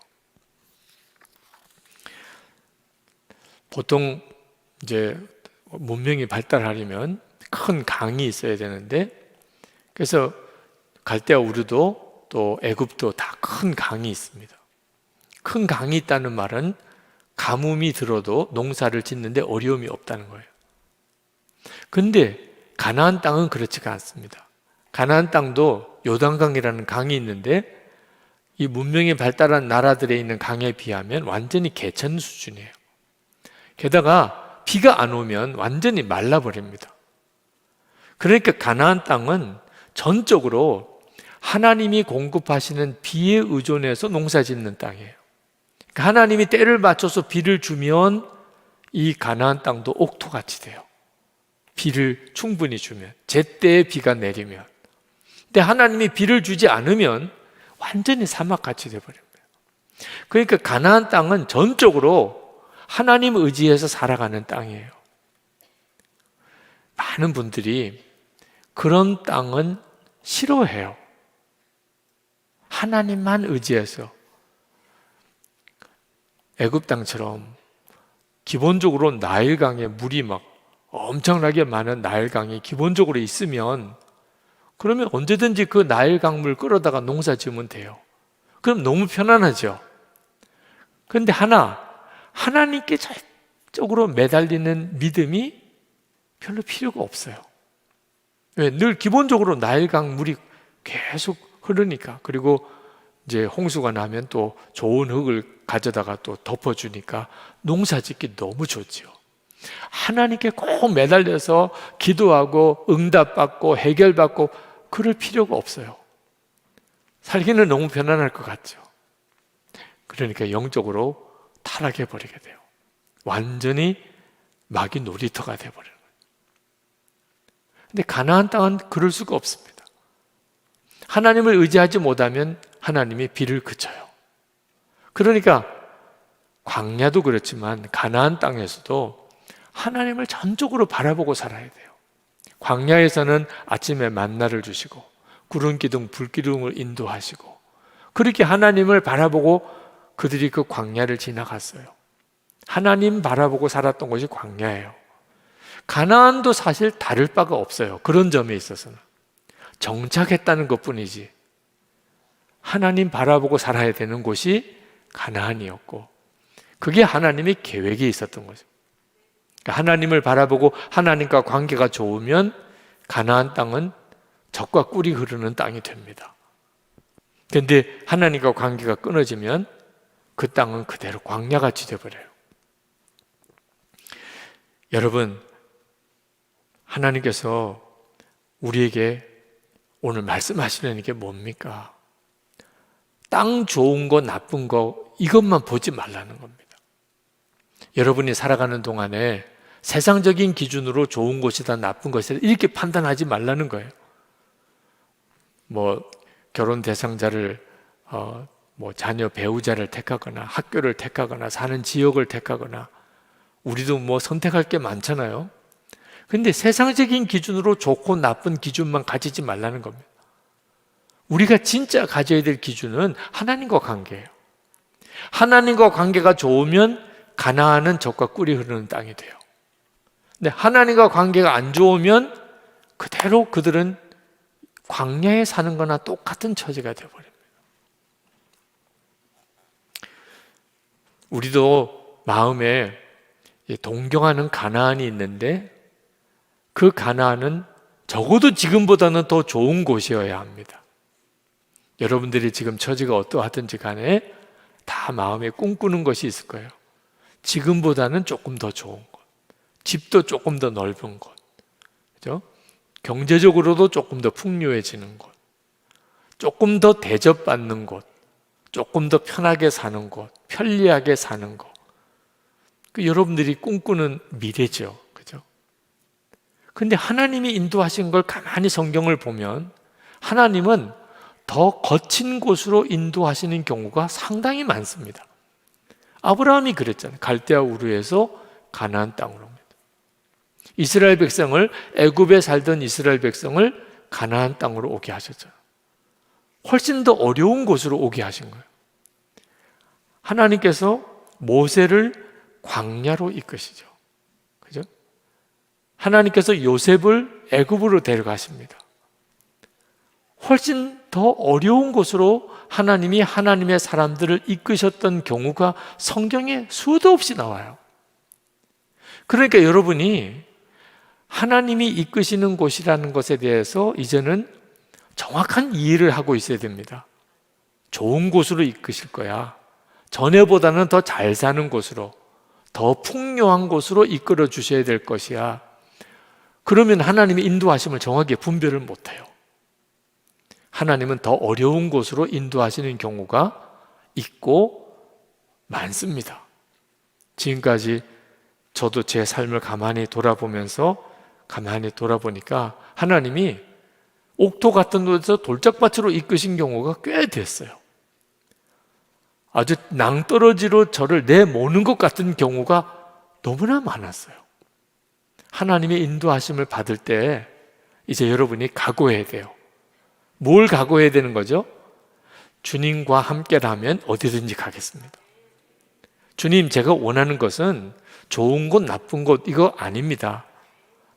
보통 이제 문명이 발달하려면 큰 강이 있어야 되는데, 그래서 갈대아 우르도 또 애굽도 다 큰 강이 있습니다. 큰 강이 있다는 말은 가뭄이 들어도 농사를 짓는데 어려움이 없다는 거예요. 근데 가나안 땅은 그렇지가 않습니다. 가나안 땅도 요단강이라는 강이 있는데, 이 문명이 발달한 나라들에 있는 강에 비하면 완전히 개천 수준이에요. 게다가 비가 안 오면 완전히 말라버립니다. 그러니까 가나안 땅은 전적으로 하나님이 공급하시는 비에 의존해서 농사 짓는 땅이에요. 그러니까 하나님이 때를 맞춰서 비를 주면 이 가나안 땅도 옥토같이 돼요. 비를 충분히 주면, 제때에 비가 내리면. 근데 하나님이 비를 주지 않으면 완전히 사막같이 돼버립니다. 그러니까 가나안 땅은 전적으로 하나님 의지해서 살아가는 땅이에요. 많은 분들이 그런 땅은 싫어해요. 하나님만 의지해서. 애굽 땅처럼 기본적으로 나일강에 물이 막 엄청나게 많은 나일강이 기본적으로 있으면, 그러면 언제든지 그 나일강 물 끌어다가 농사 지으면 돼요. 그럼 너무 편안하죠. 그런데 하나님께 적극적으로 매달리는 믿음이 별로 필요가 없어요. 왜? 늘 기본적으로 나일강 물이 계속 흐르니까. 그리고 이제 홍수가 나면 또 좋은 흙을 가져다가 또 덮어주니까 농사 짓기 너무 좋죠. 하나님께 꼭 매달려서 기도하고 응답받고 해결받고 그럴 필요가 없어요. 살기는 너무 편안할 것 같죠. 그러니까 영적으로 타락해 버리게 돼요. 완전히 마귀 놀이터가 돼버리는 거예요. 근데 가나안 땅은 그럴 수가 없습니다. 하나님을 의지하지 못하면 하나님이 비를 그쳐요. 그러니까 광야도 그렇지만 가나안 땅에서도 하나님을 전적으로 바라보고 살아야 돼요. 광야에서는 아침에 만나를 주시고 구름 기둥 불기둥을 인도하시고, 그렇게 하나님을 바라보고 그들이 그 광야를 지나갔어요. 하나님 바라보고 살았던 것이 광야예요. 가나안도 사실 다를 바가 없어요. 그런 점에 있어서는 정착했다는 것뿐이지 하나님 바라보고 살아야 되는 곳이 가나안이었고, 그게 하나님의 계획이 있었던 거죠. 하나님을 바라보고 하나님과 관계가 좋으면 가나안 땅은 젖과 꿀이 흐르는 땅이 됩니다. 그런데 하나님과 관계가 끊어지면 그 땅은 그대로 광야같이 되어버려요. 여러분, 하나님께서 우리에게 오늘 말씀하시는 게 뭡니까? 땅 좋은 거 나쁜 거 이것만 보지 말라는 겁니다. 여러분이 살아가는 동안에 세상적인 기준으로 좋은 것이다 나쁜 것이다 이렇게 판단하지 말라는 거예요. 결혼 대상자를 자녀 배우자를 택하거나 학교를 택하거나 사는 지역을 택하거나, 우리도 선택할 게 많잖아요. 근데 세상적인 기준으로 좋고 나쁜 기준만 가지지 말라는 겁니다. 우리가 진짜 가져야 될 기준은 하나님과 관계예요. 하나님과 관계가 좋으면 가나안은 젖과 꿀이 흐르는 땅이 돼요. 근데 하나님과 관계가 안 좋으면 그대로 그들은 광야에 사는 거나 똑같은 처지가 되어버립니다. 우리도 마음에 동경하는 가나안이 있는데, 그 가나안은 적어도 지금보다는 더 좋은 곳이어야 합니다. 여러분들이 지금 처지가 어떠하든지 간에 다 마음에 꿈꾸는 것이 있을 거예요. 지금보다는 조금 더 좋은 것, 집도 조금 더 넓은 것, 그죠? 경제적으로도 조금 더 풍요해지는 것, 조금 더 대접받는 곳, 조금 더 편하게 사는 곳, 편리하게 사는 것. 여러분들이 꿈꾸는 미래죠. 그죠? 근데 하나님이 인도하신 걸 가만히 성경을 보면 하나님은 더 거친 곳으로 인도하시는 경우가 상당히 많습니다. 아브라함이 그랬잖아요. 갈대아 우르에서 가나안 땅으로 옵니다. 이스라엘 백성을, 애굽에 살던 이스라엘 백성을 가나안 땅으로 오게 하셨잖아요. 훨씬 더 어려운 곳으로 오게 하신 거예요. 하나님께서 모세를 광야로 이끄시죠. 그죠? 하나님께서 요셉을 애굽으로 데려가십니다. 훨씬 더 어려운 곳으로 하나님이 하나님의 사람들을 이끄셨던 경우가 성경에 수도 없이 나와요. 그러니까 여러분이 하나님이 이끄시는 곳이라는 것에 대해서 이제는 정확한 이해를 하고 있어야 됩니다. 좋은 곳으로 이끄실 거야. 전에보다는 더 잘 사는 곳으로, 더 풍요한 곳으로 이끌어 주셔야 될 것이야. 그러면 하나님의 인도하심을 정확하게 분별을 못해요. 하나님은 더 어려운 곳으로 인도하시는 경우가 있고 많습니다. 지금까지 저도 제 삶을 가만히 돌아보니까 하나님이 옥토 같은 곳에서 돌짝밭으로 이끄신 경우가 꽤 됐어요. 아주 낭떠러지로 저를 내모는 것 같은 경우가 너무나 많았어요. 하나님의 인도하심을 받을 때 이제 여러분이 각오해야 돼요. 뭘 각오해야 되는 거죠? 주님과 함께라면 어디든지 가겠습니다. 주님, 제가 원하는 것은 좋은 곳, 나쁜 곳 이거 아닙니다.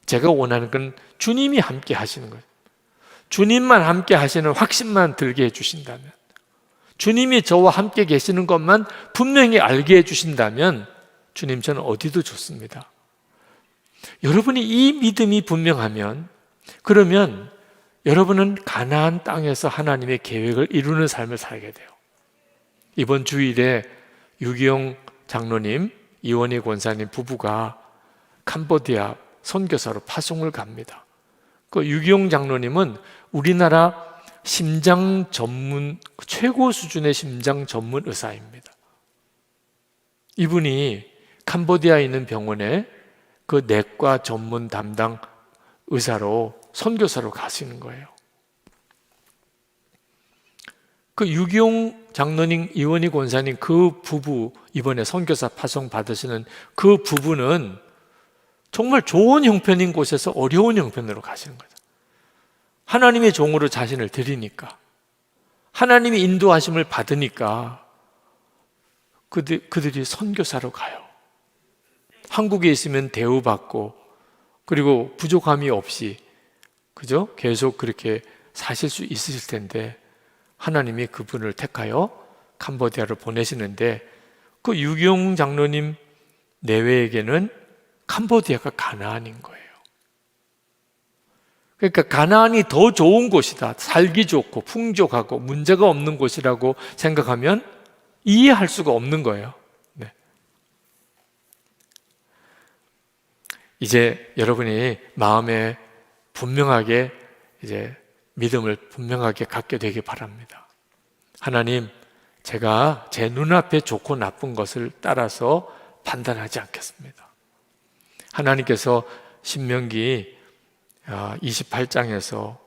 제가 원하는 건 주님이 함께 하시는 거예요. 주님만 함께 하시는 확신만 들게 해주신다면, 주님이 저와 함께 계시는 것만 분명히 알게 해주신다면 주님, 저는 어디도 좋습니다. 여러분이 이 믿음이 분명하면, 그러면 여러분은 가나안 땅에서 하나님의 계획을 이루는 삶을 살게 돼요. 이번 주일에 유기영 장로님, 이원희 권사님 부부가 캄보디아 선교사로 파송을 갑니다. 그 유기용 장로님은 우리나라 심장 전문, 최고 수준의 심장 전문 의사입니다. 이분이 캄보디아에 있는 병원에 그 내과 전문 담당 의사로 선교사로 가시는 거예요. 그 유기용 장로님, 이원희 권사님 그 부부, 이번에 선교사 파송 받으시는 그 부부는 정말 좋은 형편인 곳에서 어려운 형편으로 가시는 거죠. 하나님의 종으로 자신을 드리니까, 하나님의 인도하심을 받으니까 그들이 선교사로 가요. 한국에 있으면 대우받고, 그리고 부족함이 없이, 그죠? 계속 그렇게 사실 수 있으실 텐데 하나님이 그분을 택하여 캄보디아를 보내시는데, 그 유기용 장로님 내외에게는 캄보디아가 가나안인 거예요. 그러니까 가나안이 더 좋은 곳이다, 살기 좋고 풍족하고 문제가 없는 곳이라고 생각하면 이해할 수가 없는 거예요. 네. 이제 여러분이 마음에 분명하게 이제 믿음을 분명하게 갖게 되기 바랍니다. 하나님, 제가 제 눈앞에 좋고 나쁜 것을 따라서 판단하지 않겠습니다. 하나님께서 신명기 28장에서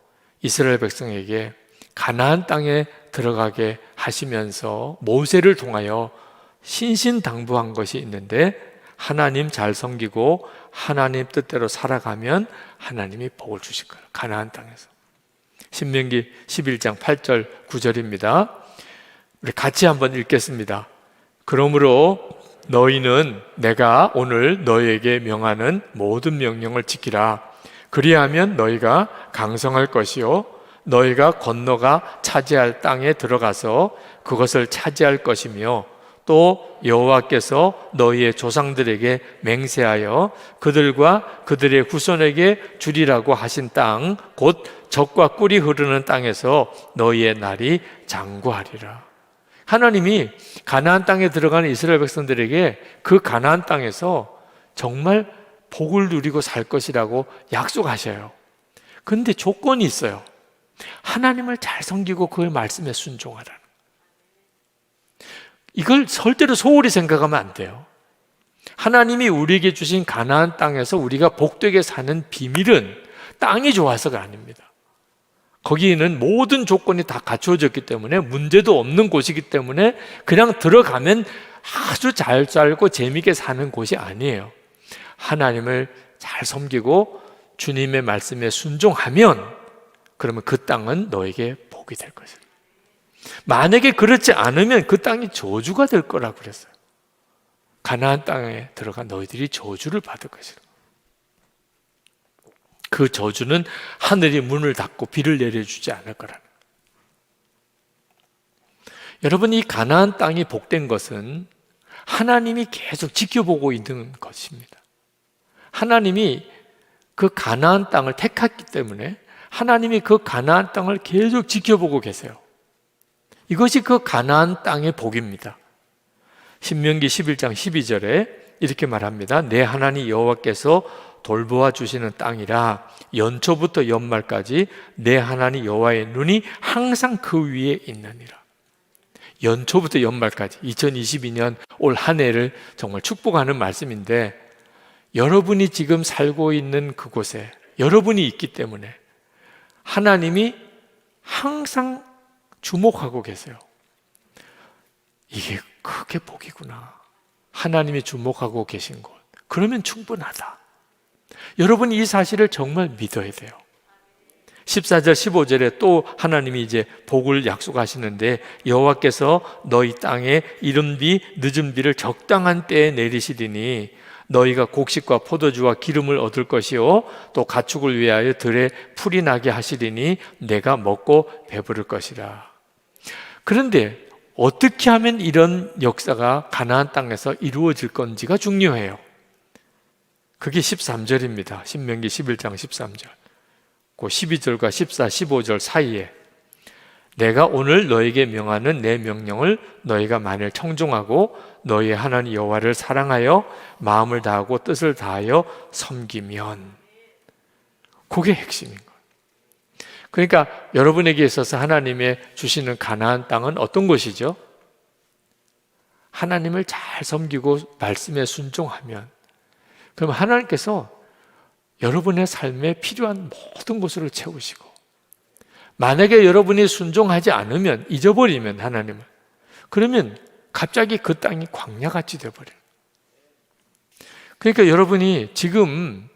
이스라엘 백성에게 가나안 땅에 들어가게 하시면서 모세를 통하여 신신당부한 것이 있는데, 하나님 잘 섬기고 하나님 뜻대로 살아가면 하나님이 복을 주실 거예요. 가나안 땅에서. 신명기 11장 8절 9절입니다. 우리 같이 한번 읽겠습니다. 그러므로 너희는 내가 오늘 너희에게 명하는 모든 명령을 지키라. 그리하면 너희가 강성할 것이요 너희가 건너가 차지할 땅에 들어가서 그것을 차지할 것이며 또 여호와께서 너희의 조상들에게 맹세하여 그들과 그들의 후손에게 주리라고 하신 땅, 곧 젖과 꿀이 흐르는 땅에서 너희의 날이 장구하리라. 하나님이 가나안 땅에 들어가는 이스라엘 백성들에게 그 가나안 땅에서 정말 복을 누리고 살 것이라고 약속하셔요. 그런데 조건이 있어요. 하나님을 잘 섬기고 그의 말씀에 순종하라는. 이걸 절대로 소홀히 생각하면 안 돼요. 하나님이 우리에게 주신 가나안 땅에서 우리가 복되게 사는 비밀은 땅이 좋아서가 아닙니다. 거기는 모든 조건이 다 갖추어졌기 때문에 문제도 없는 곳이기 때문에 그냥 들어가면 아주 잘 살고 재미있게 사는 곳이 아니에요. 하나님을 잘 섬기고 주님의 말씀에 순종하면 그러면 그 땅은 너에게 복이 될 것이에요. 만약에 그렇지 않으면 그 땅이 저주가 될 거라고 그랬어요. 가나안 땅에 들어가 너희들이 저주를 받을 것이라. 그 저주는 하늘이 문을 닫고 비를 내려주지 않을 거라는. 여러분, 이 가나안 땅이 복된 것은 하나님이 계속 지켜보고 있는 것입니다. 하나님이 그 가나안 땅을 택했기 때문에 하나님이 그 가나안 땅을 계속 지켜보고 계세요. 이것이 그 가나안 땅의 복입니다. 신명기 11장 12절에 이렇게 말합니다. 내 하나님 여호와께서 돌보아 주시는 땅이라 연초부터 연말까지 내 하나님 여호와의 눈이 항상 그 위에 있느니라. 연초부터 연말까지 2022년 올 한 해를 정말 축복하는 말씀인데, 여러분이 지금 살고 있는 그곳에 여러분이 있기 때문에 하나님이 항상 주목하고 계세요. 이게 크게 복이구나. 하나님이 주목하고 계신 곳. 그러면 충분하다. 여러분이 이 사실을 정말 믿어야 돼요. 14절 15절에 또 하나님이 이제 복을 약속하시는데, 여호와께서 너희 땅에 이른 비 늦은 비를 적당한 때에 내리시리니 너희가 곡식과 포도주와 기름을 얻을 것이요 또 가축을 위하여 들에 풀이 나게 하시리니 내가 먹고 배부를 것이라. 그런데 어떻게 하면 이런 역사가 가나안 땅에서 이루어질 건지가 중요해요. 그게 13절입니다. 신명기 11장 13절. 그 12절과 14, 15절 사이에 내가 오늘 너에게 명하는 내 명령을 너희가 만일 청종하고 너희의 하나님 여호와를 사랑하여 마음을 다하고 뜻을 다하여 섬기면, 그게 핵심인 거예요. 그러니까 여러분에게 있어서 하나님의 주시는 가나안 땅은 어떤 것이죠? 하나님을 잘 섬기고 말씀에 순종하면, 그럼 하나님께서 여러분의 삶에 필요한 모든 것으로 채우시고, 만약에 여러분이 순종하지 않으면, 잊어버리면 하나님을, 그러면 갑자기 그 땅이 광야같이 되어버려요. 그러니까 여러분이 지금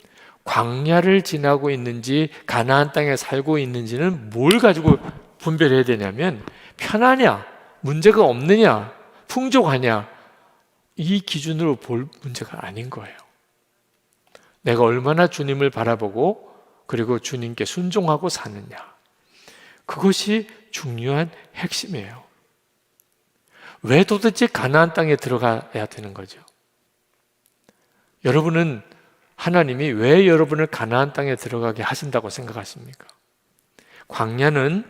광야를 지나고 있는지 가나안 땅에 살고 있는지는 뭘 가지고 분별해야 되냐면, 편하냐, 문제가 없느냐, 풍족하냐, 이 기준으로 볼 문제가 아닌 거예요. 내가 얼마나 주님을 바라보고 그리고 주님께 순종하고 사느냐, 그것이 중요한 핵심이에요. 왜 도대체 가나안 땅에 들어가야 되는 거죠? 여러분은 하나님이 왜 여러분을 가나안 땅에 들어가게 하신다고 생각하십니까? 광야는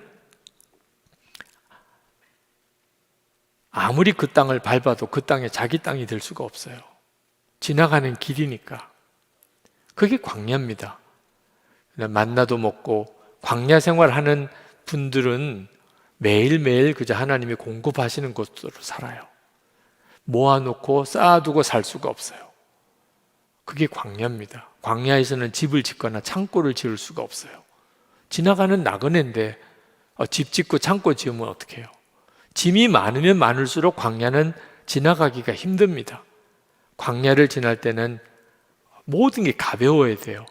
아무리 그 땅을 밟아도 그 땅에 자기 땅이 될 수가 없어요. 지나가는 길이니까. 그게 광야입니다. 만나도 먹고 광야 생활하는 분들은 매일매일 그저 하나님이 공급하시는 것으로 살아요. 모아놓고 쌓아두고 살 수가 없어요. 그게 광야입니다. 광야에서는 집을 짓거나 창고를 지을 수가 없어요. 지나가는 나그네인데 집 짓고 창고 지으면 어떡해요? 짐이 많으면 많을수록 광야는 지나가기가 힘듭니다. 광야를 지날 때는 모든 게 가벼워야 돼요.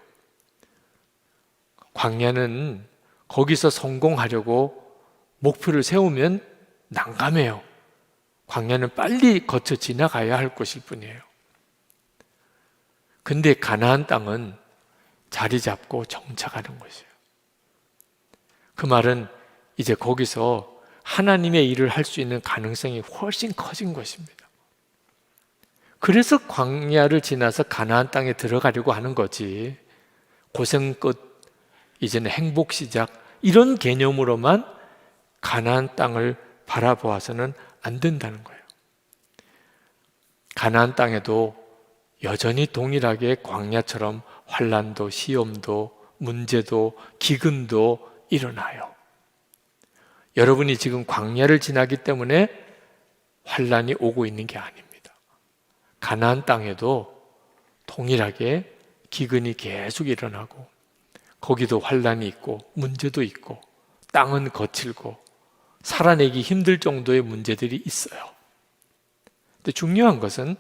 광야는 거기서 성공하려고 목표를 세우면 난감해요. 광야는 빨리 거쳐 지나가야 할 것일 뿐이에요. 근데 가나안 땅은 자리 잡고 정착하는 것이에요. 그 말은 이제 거기서 하나님의 일을 할 수 있는 가능성이 훨씬 커진 것입니다. 그래서 광야를 지나서 가나안 땅에 들어가려고 하는 거지. 고생 끝, 이제는 행복 시작, 이런 개념으로만 가나안 땅을 바라보아서는 안 된다는 거예요. 가나안 땅에도 여전히 동일하게 광야처럼 환난도 시험도 문제도 기근도 일어나요. 여러분이 지금 광야를 지나기 때문에 환난이 오고 있는 게 아닙니다. 가나안 땅에도 동일하게 기근이 계속 일어나고 거기도 환난이 있고 문제도 있고 땅은 거칠고 살아내기 힘들 정도의 문제들이 있어요. 근데 중요한 것은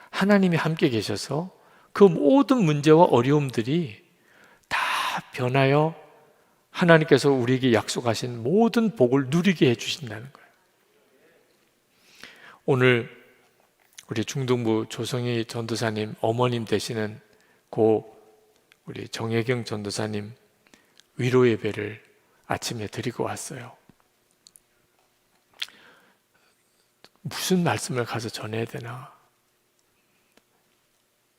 하나님이 함께 계셔서 그 모든 문제와 어려움들이 다 변하여 하나님께서 우리에게 약속하신 모든 복을 누리게 해주신다는 거예요. 오늘 우리 중등부 조성희 전도사님 어머님 되시는 고 우리 정혜경 전도사님 위로 예배를 아침에 드리고 왔어요. 무슨 말씀을 가서 전해야 되나?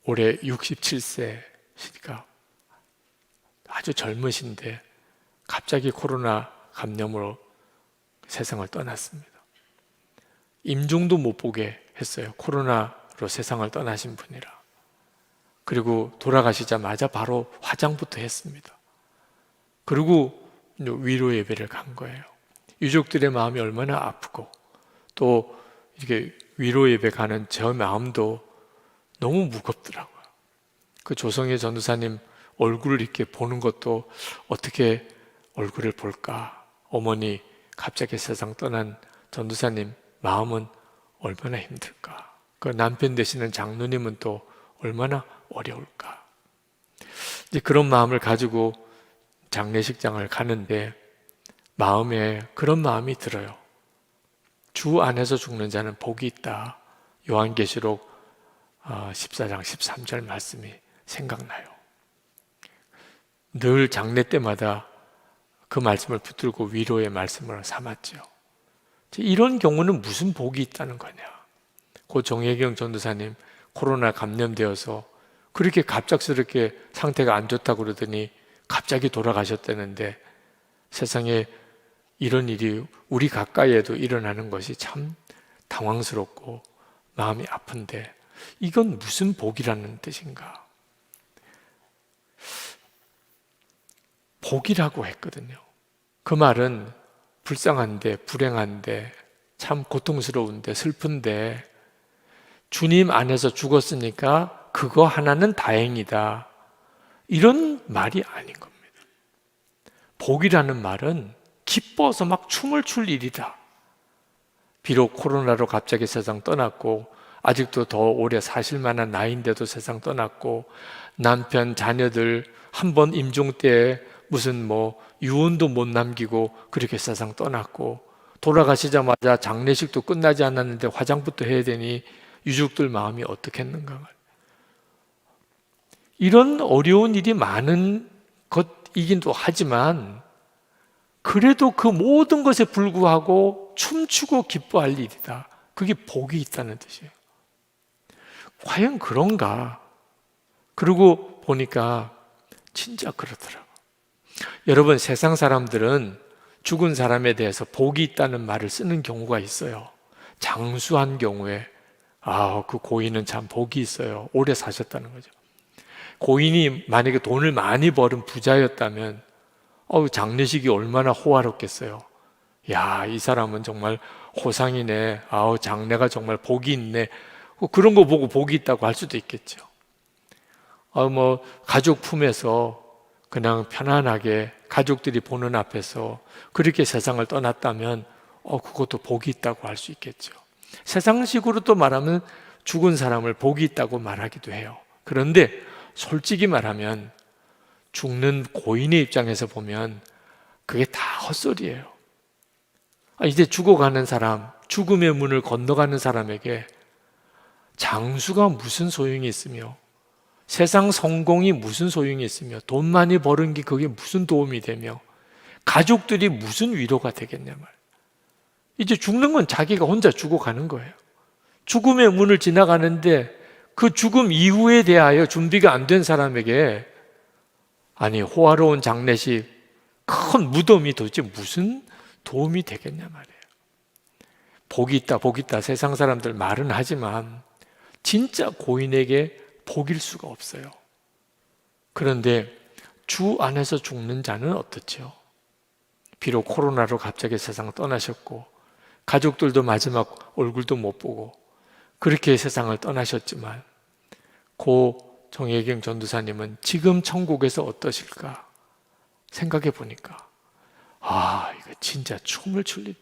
올해 67세시니까 아주 젊으신데 갑자기 코로나 감염으로 세상을 떠났습니다. 임종도 못 보게 했어요. 코로나로 세상을 떠나신 분이라. 그리고 돌아가시자마자 바로 화장부터 했습니다. 그리고 위로 예배를 간 거예요. 유족들의 마음이 얼마나 아프고 또 이렇게 위로 예배 가는 저 마음도 너무 무겁더라고요. 그 조성희 전도사님 얼굴을 이렇게 보는 것도 어떻게 얼굴을 볼까? 어머니 갑자기 세상 떠난 전도사님 마음은 얼마나 힘들까? 그 남편 되시는 장로님은 또 얼마나 어려울까? 이제 그런 마음을 가지고 장례식장을 가는데 마음에 그런 마음이 들어요. 주 안에서 죽는 자는 복이 있다. 요한계시록 14장 13절 말씀이 생각나요. 늘 장례 때마다 그 말씀을 붙들고 위로의 말씀을 삼았죠. 이런 경우는 무슨 복이 있다는 거냐? 고 정혜경 전도사님 코로나 감염되어서 그렇게 갑작스럽게 상태가 안 좋다고 그러더니 갑자기 돌아가셨다는데 세상에 이런 일이 우리 가까이에도 일어나는 것이 참 당황스럽고 마음이 아픈데 이건 무슨 복이라는 뜻인가? 복이라고 했거든요. 그 말은 불쌍한데 불행한데 참 고통스러운데 슬픈데 주님 안에서 죽었으니까 그거 하나는 다행이다. 이런 말이 아닌 겁니다. 복이라는 말은 기뻐서 막 춤을 출 일이다. 비록 코로나로 갑자기 세상 떠났고 아직도 더 오래 사실 만한 나이인데도 세상 떠났고 남편, 자녀들 한 번 임종 때에 무슨 유언도 못 남기고 그렇게 세상 떠났고 돌아가시자마자 장례식도 끝나지 않았는데 화장부터 해야 되니 유족들 마음이 어떻겠는가. 이런 어려운 일이 많은 것이긴 또 하지만 그래도 그 모든 것에 불구하고 춤추고 기뻐할 일이다. 그게 복이 있다는 뜻이에요. 과연 그런가? 그러고 보니까 진짜 그렇더라고요. 여러분, 세상 사람들은 죽은 사람에 대해서 복이 있다는 말을 쓰는 경우가 있어요. 장수한 경우에 그 고인은 참 복이 있어요. 오래 사셨다는 거죠. 고인이 만약에 돈을 많이 벌은 부자였다면 장례식이 얼마나 호화롭겠어요. 야, 이 사람은 정말 호상이네. 장례가 정말 복이 있네. 그런 거 보고 복이 있다고 할 수도 있겠죠. 가족 품에서 그냥 편안하게 가족들이 보는 앞에서 그렇게 세상을 떠났다면 그것도 복이 있다고 할 수 있겠죠. 세상식으로 또 말하면 죽은 사람을 복이 있다고 말하기도 해요. 그런데 솔직히 말하면 죽는 고인의 입장에서 보면 그게 다 헛소리예요. 이제 죽어가는 사람, 죽음의 문을 건너가는 사람에게 장수가 무슨 소용이 있으며 세상 성공이 무슨 소용이 있으며 돈 많이 버는 게 그게 무슨 도움이 되며 가족들이 무슨 위로가 되겠냐 말. 이제 죽는 건 자기가 혼자 죽어가는 거예요. 죽음의 문을 지나가는데 그 죽음 이후에 대하여 준비가 안 된 사람에게 아니 호화로운 장례식, 큰 무덤이 도대체 무슨 도움이 되겠냐 말이에요. 복이 있다 복이 있다 세상 사람들 말은 하지만 진짜 고인에게 복일 수가 없어요. 그런데 주 안에서 죽는 자는 어떻죠? 비록 코로나로 갑자기 세상 떠나셨고 가족들도 마지막 얼굴도 못 보고 그렇게 세상을 떠나셨지만 고 정혜경 전도사님은 지금 천국에서 어떠실까 생각해 보니까 이거 진짜 춤을 출 일.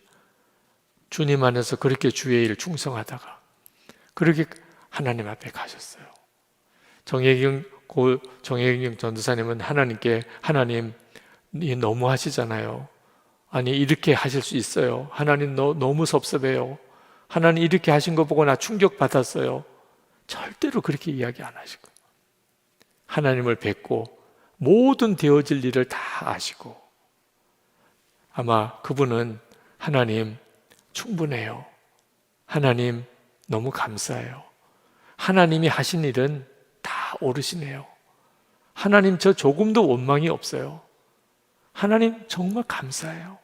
주님 안에서 그렇게 주의 일 충성하다가 그렇게 하나님 앞에 가셨어요. 고 정혜경 전도사님은 하나님께 하나님 너무 하시잖아요. 아니 이렇게 하실 수 있어요. 하나님 너무 섭섭해요. 하나님 이렇게 하신 거 보고 나 충격받았어요. 절대로 그렇게 이야기 안 하시고 하나님을 뵙고 모든 되어질 일을 다 아시고 아마 그분은 하나님 충분해요. 하나님 너무 감사해요. 하나님이 하신 일은 다 옳으시네요. 하나님 저 조금도 원망이 없어요. 하나님 정말 감사해요.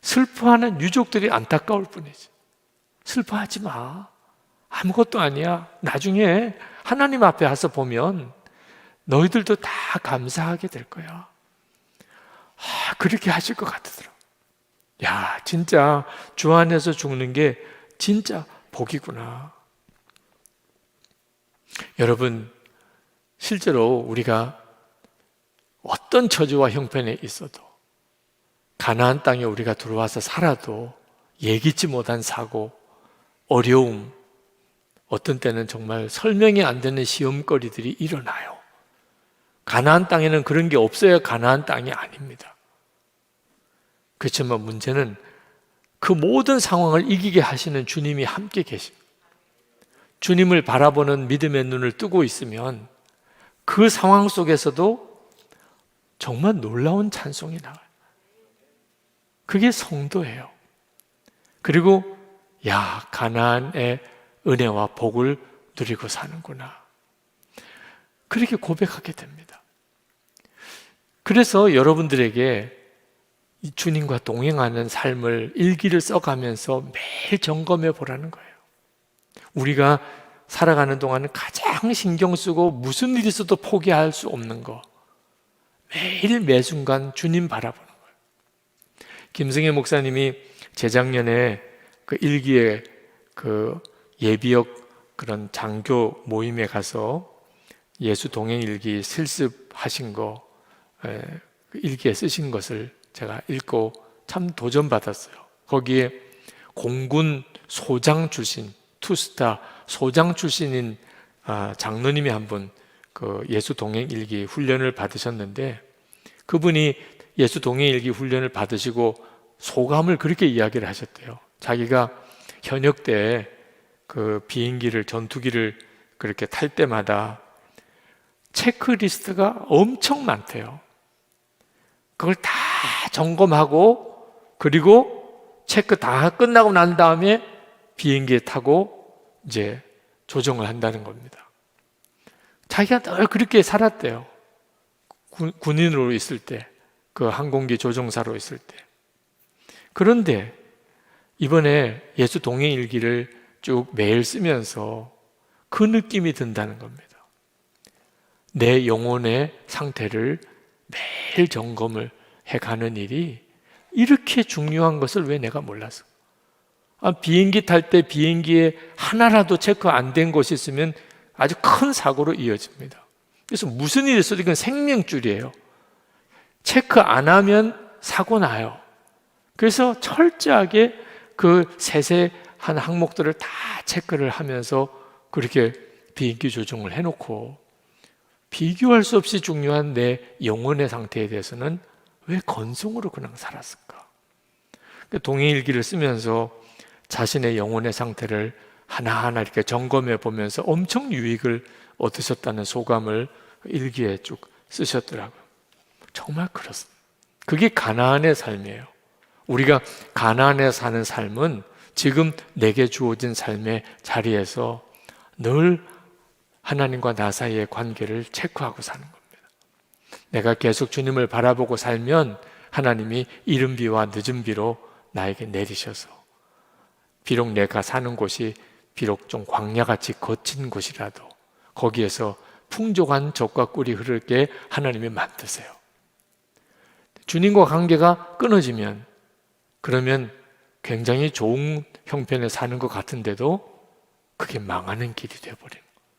슬퍼하는 유족들이 안타까울 뿐이지. 슬퍼하지 마. 아무것도 아니야. 나중에 하나님 앞에 와서 보면 너희들도 다 감사하게 될 거야. 그렇게 하실 것 같더라고. 야, 진짜 주 안에서 죽는 게 진짜 복이구나. 여러분, 실제로 우리가 어떤 처지와 형편에 있어도 가나안 땅에 우리가 들어와서 살아도 예기치 못한 사고, 어려움, 어떤 때는 정말 설명이 안 되는 시험거리들이 일어나요. 가나안 땅에는 그런 게 없어야 가나안 땅이 아닙니다. 그렇지만 문제는 그 모든 상황을 이기게 하시는 주님이 함께 계십니다. 주님을 바라보는 믿음의 눈을 뜨고 있으면 그 상황 속에서도 정말 놀라운 찬송이 나와요. 그게 성도예요. 그리고 가나안의 은혜와 복을 누리고 사는구나. 그렇게 고백하게 됩니다. 그래서 여러분들에게 이 주님과 동행하는 삶을 일기를 써가면서 매일 점검해 보라는 거예요. 우리가 살아가는 동안은 가장 신경 쓰고 무슨 일이 있어도 포기할 수 없는 거, 매일 매순간 주님 바라보는 거예요. 김승혜 목사님이 재작년에 그 일기에 그 예비역 그런 장교 모임에 가서 예수 동행 일기 실습하신 거 일기에 쓰신 것을 제가 읽고 참 도전받았어요. 거기에 공군 소장 출신, 투스타 소장 출신인 장로님이 한 분 그 예수 동행 일기 훈련을 받으셨는데 그분이 예수 동행 일기 훈련을 받으시고 소감을 그렇게 이야기를 하셨대요. 자기가 현역 때 그 비행기를 전투기를 그렇게 탈 때마다 체크리스트가 엄청 많대요. 그걸 다 점검하고 그리고 체크 다 끝나고 난 다음에 비행기에 타고 이제 조정을 한다는 겁니다. 자기가 늘 그렇게 살았대요. 군인으로 있을 때, 그 항공기 조종사로 있을 때. 그런데 이번에 예수 동행 일기를 쭉 매일 쓰면서 그 느낌이 든다는 겁니다. 내 영혼의 상태를 매일 점검을 해가는 일이 이렇게 중요한 것을 왜 내가 몰랐어? 비행기 탈 때 비행기에 하나라도 체크 안 된 것이 있으면 아주 큰 사고로 이어집니다. 그래서 무슨 일이 있어도 이건 생명줄이에요. 체크 안 하면 사고 나요. 그래서 철저하게 그 세세한 항목들을 다 체크를 하면서 그렇게 비행기 조종을 해놓고 비교할 수 없이 중요한 내 영혼의 상태에 대해서는 왜 건성으로 그냥 살았을까? 동행일기를 쓰면서 자신의 영혼의 상태를 하나하나 이렇게 점검해 보면서 엄청 유익을 얻으셨다는 소감을 일기에 쭉 쓰셨더라고요. 정말 그렇습니다. 그게 가나안의 삶이에요. 우리가 가나안에 사는 삶은 지금 내게 주어진 삶의 자리에서 늘 하나님과 나 사이의 관계를 체크하고 사는 겁니다. 내가 계속 주님을 바라보고 살면 하나님이 이른 비와 늦은 비로 나에게 내리셔서 비록 내가 사는 곳이 비록 좀 광야같이 거친 곳이라도 거기에서 풍족한 젖과 꿀이 흐르게 하나님이 만드세요. 주님과 관계가 끊어지면 그러면 굉장히 좋은 형편에 사는 것 같은데도 그게 망하는 길이 되어버리는 거예요.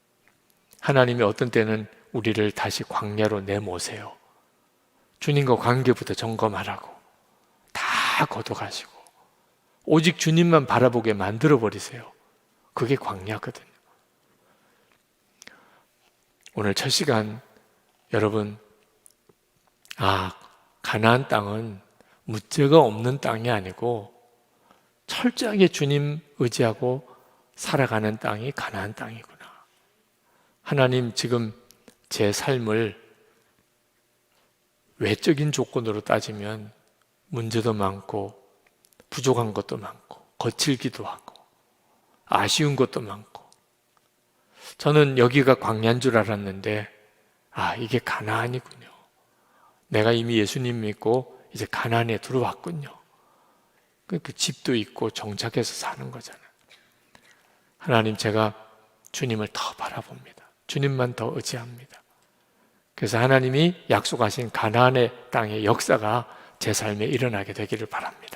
하나님이 어떤 때는 우리를 다시 광야로 내모세요. 주님과 관계부터 점검하라고 다 걷어가시고 오직 주님만 바라보게 만들어버리세요. 그게 광야거든요. 오늘 첫 시간 여러분, 가나안 땅은 문제가 없는 땅이 아니고 철저하게 주님 의지하고 살아가는 땅이 가나안 땅이구나. 하나님 지금 제 삶을 외적인 조건으로 따지면 문제도 많고 부족한 것도 많고 거칠기도 하고 아쉬운 것도 많고 저는 여기가 광야인 줄 알았는데 이게 가나안이군요. 내가 이미 예수님 믿고 이제 가나안에 들어왔군요. 그 집도 있고 정착해서 사는 거잖아요. 하나님, 제가 주님을 더 바라봅니다. 주님만 더 의지합니다. 그래서 하나님이 약속하신 가나안의 땅의 역사가 제 삶에 일어나게 되기를 바랍니다.